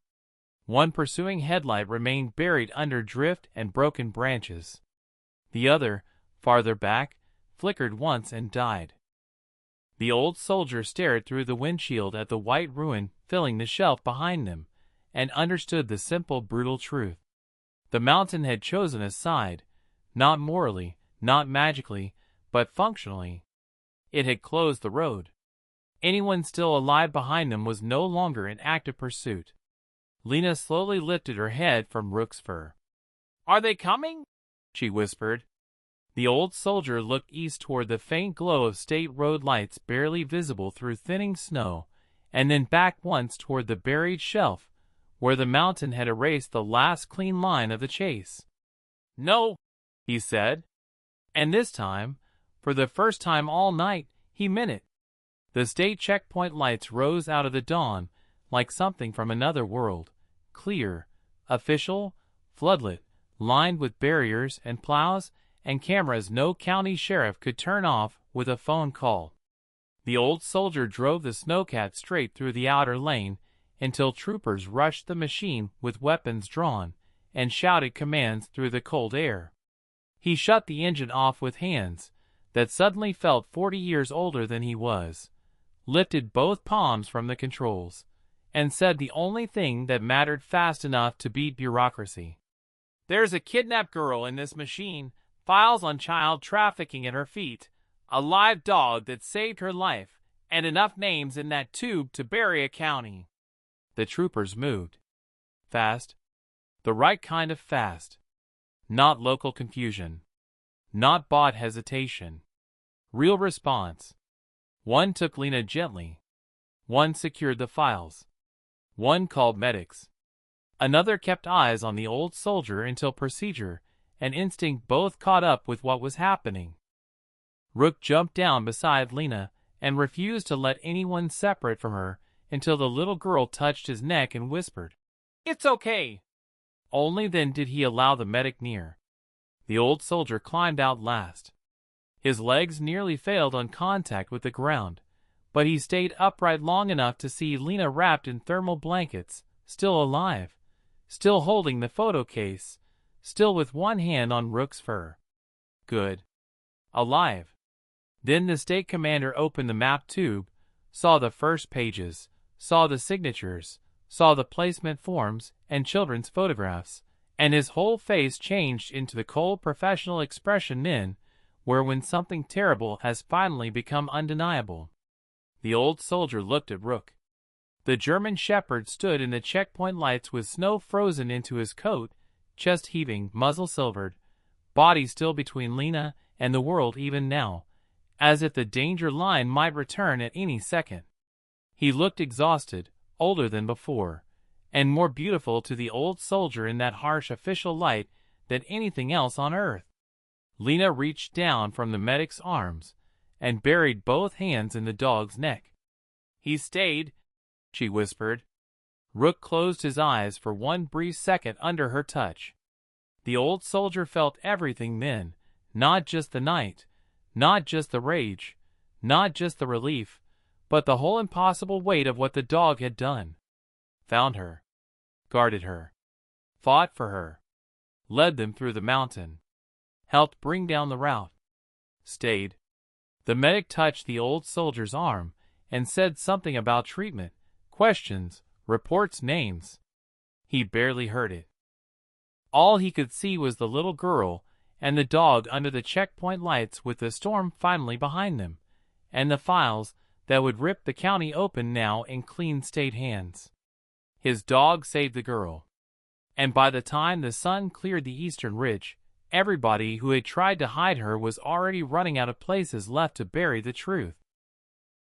One pursuing headlight remained buried under drift and broken branches. The other, farther back, flickered once and died. The old soldier stared through the windshield at the white ruin filling the shelf behind them, and understood the simple, brutal truth. The mountain had chosen a side, not morally, not magically, but functionally. It had closed the road. Anyone still alive behind them was no longer in active pursuit. Lena slowly lifted her head from Rook's fur. "Are they coming?" she whispered. The old soldier looked east toward the faint glow of state road lights barely visible through thinning snow, and then back once toward the buried shelf, where the mountain had erased the last clean line of the chase. "No," he said. And this time, for the first time all night, he meant it. The state checkpoint lights rose out of the dawn like something from another world, clear, official, floodlit, lined with barriers and plows and cameras no county sheriff could turn off with a phone call. The old soldier drove the snowcat straight through the outer lane until troopers rushed the machine with weapons drawn and shouted commands through the cold air. He shut the engine off with hands that suddenly felt 40 years older than he was, lifted both palms from the controls, and said the only thing that mattered fast enough to beat bureaucracy. "There's a kidnapped girl in this machine, files on child trafficking at her feet, a live dog that saved her life, and enough names in that tube to bury a county." The troopers moved. Fast. The right kind of fast. Not local confusion. Not bought hesitation. Real response. One took Lena gently. One secured the files. One called medics. Another kept eyes on the old soldier until procedure and instinct both caught up with what was happening. Rook jumped down beside Lena and refused to let anyone separate from her until the little girl touched his neck and whispered, "It's okay." Only then did he allow the medic near. The old soldier climbed out last. His legs nearly failed on contact with the ground, but he stayed upright long enough to see Lena wrapped in thermal blankets, still alive, still holding the photo case, still with one hand on Rook's fur. Good. Alive. Then the state commander opened the map tube, saw the first pages, saw the signatures, saw the placement forms and children's photographs, and his whole face changed into the cold professional expression men wear when something terrible has finally become undeniable. The old soldier looked at Rook. The German shepherd stood in the checkpoint lights with snow frozen into his coat, chest heaving, muzzle silvered, body still between Lena and the world even now, as if the danger line might return at any second. He looked exhausted, older than before, and more beautiful to the old soldier in that harsh official light than anything else on earth. Lena reached down from the medic's arms and buried both hands in the dog's neck. "He stayed," she whispered. Rook closed his eyes for one brief second under her touch. The old soldier felt everything then, not just the night, not just the rage, not just the relief, but the whole impossible weight of what the dog had done. Found her, guarded her, fought for her, led them through the mountain, helped bring down the rout, stayed. The medic touched the old soldier's arm and said something about treatment, questions, reports, names. He barely heard it. All he could see was the little girl and the dog under the checkpoint lights, with the storm finally behind them, and the files that would rip the county open now in clean state hands. His dog saved the girl. And by the time the sun cleared the eastern ridge, everybody who had tried to hide her was already running out of places left to bury the truth.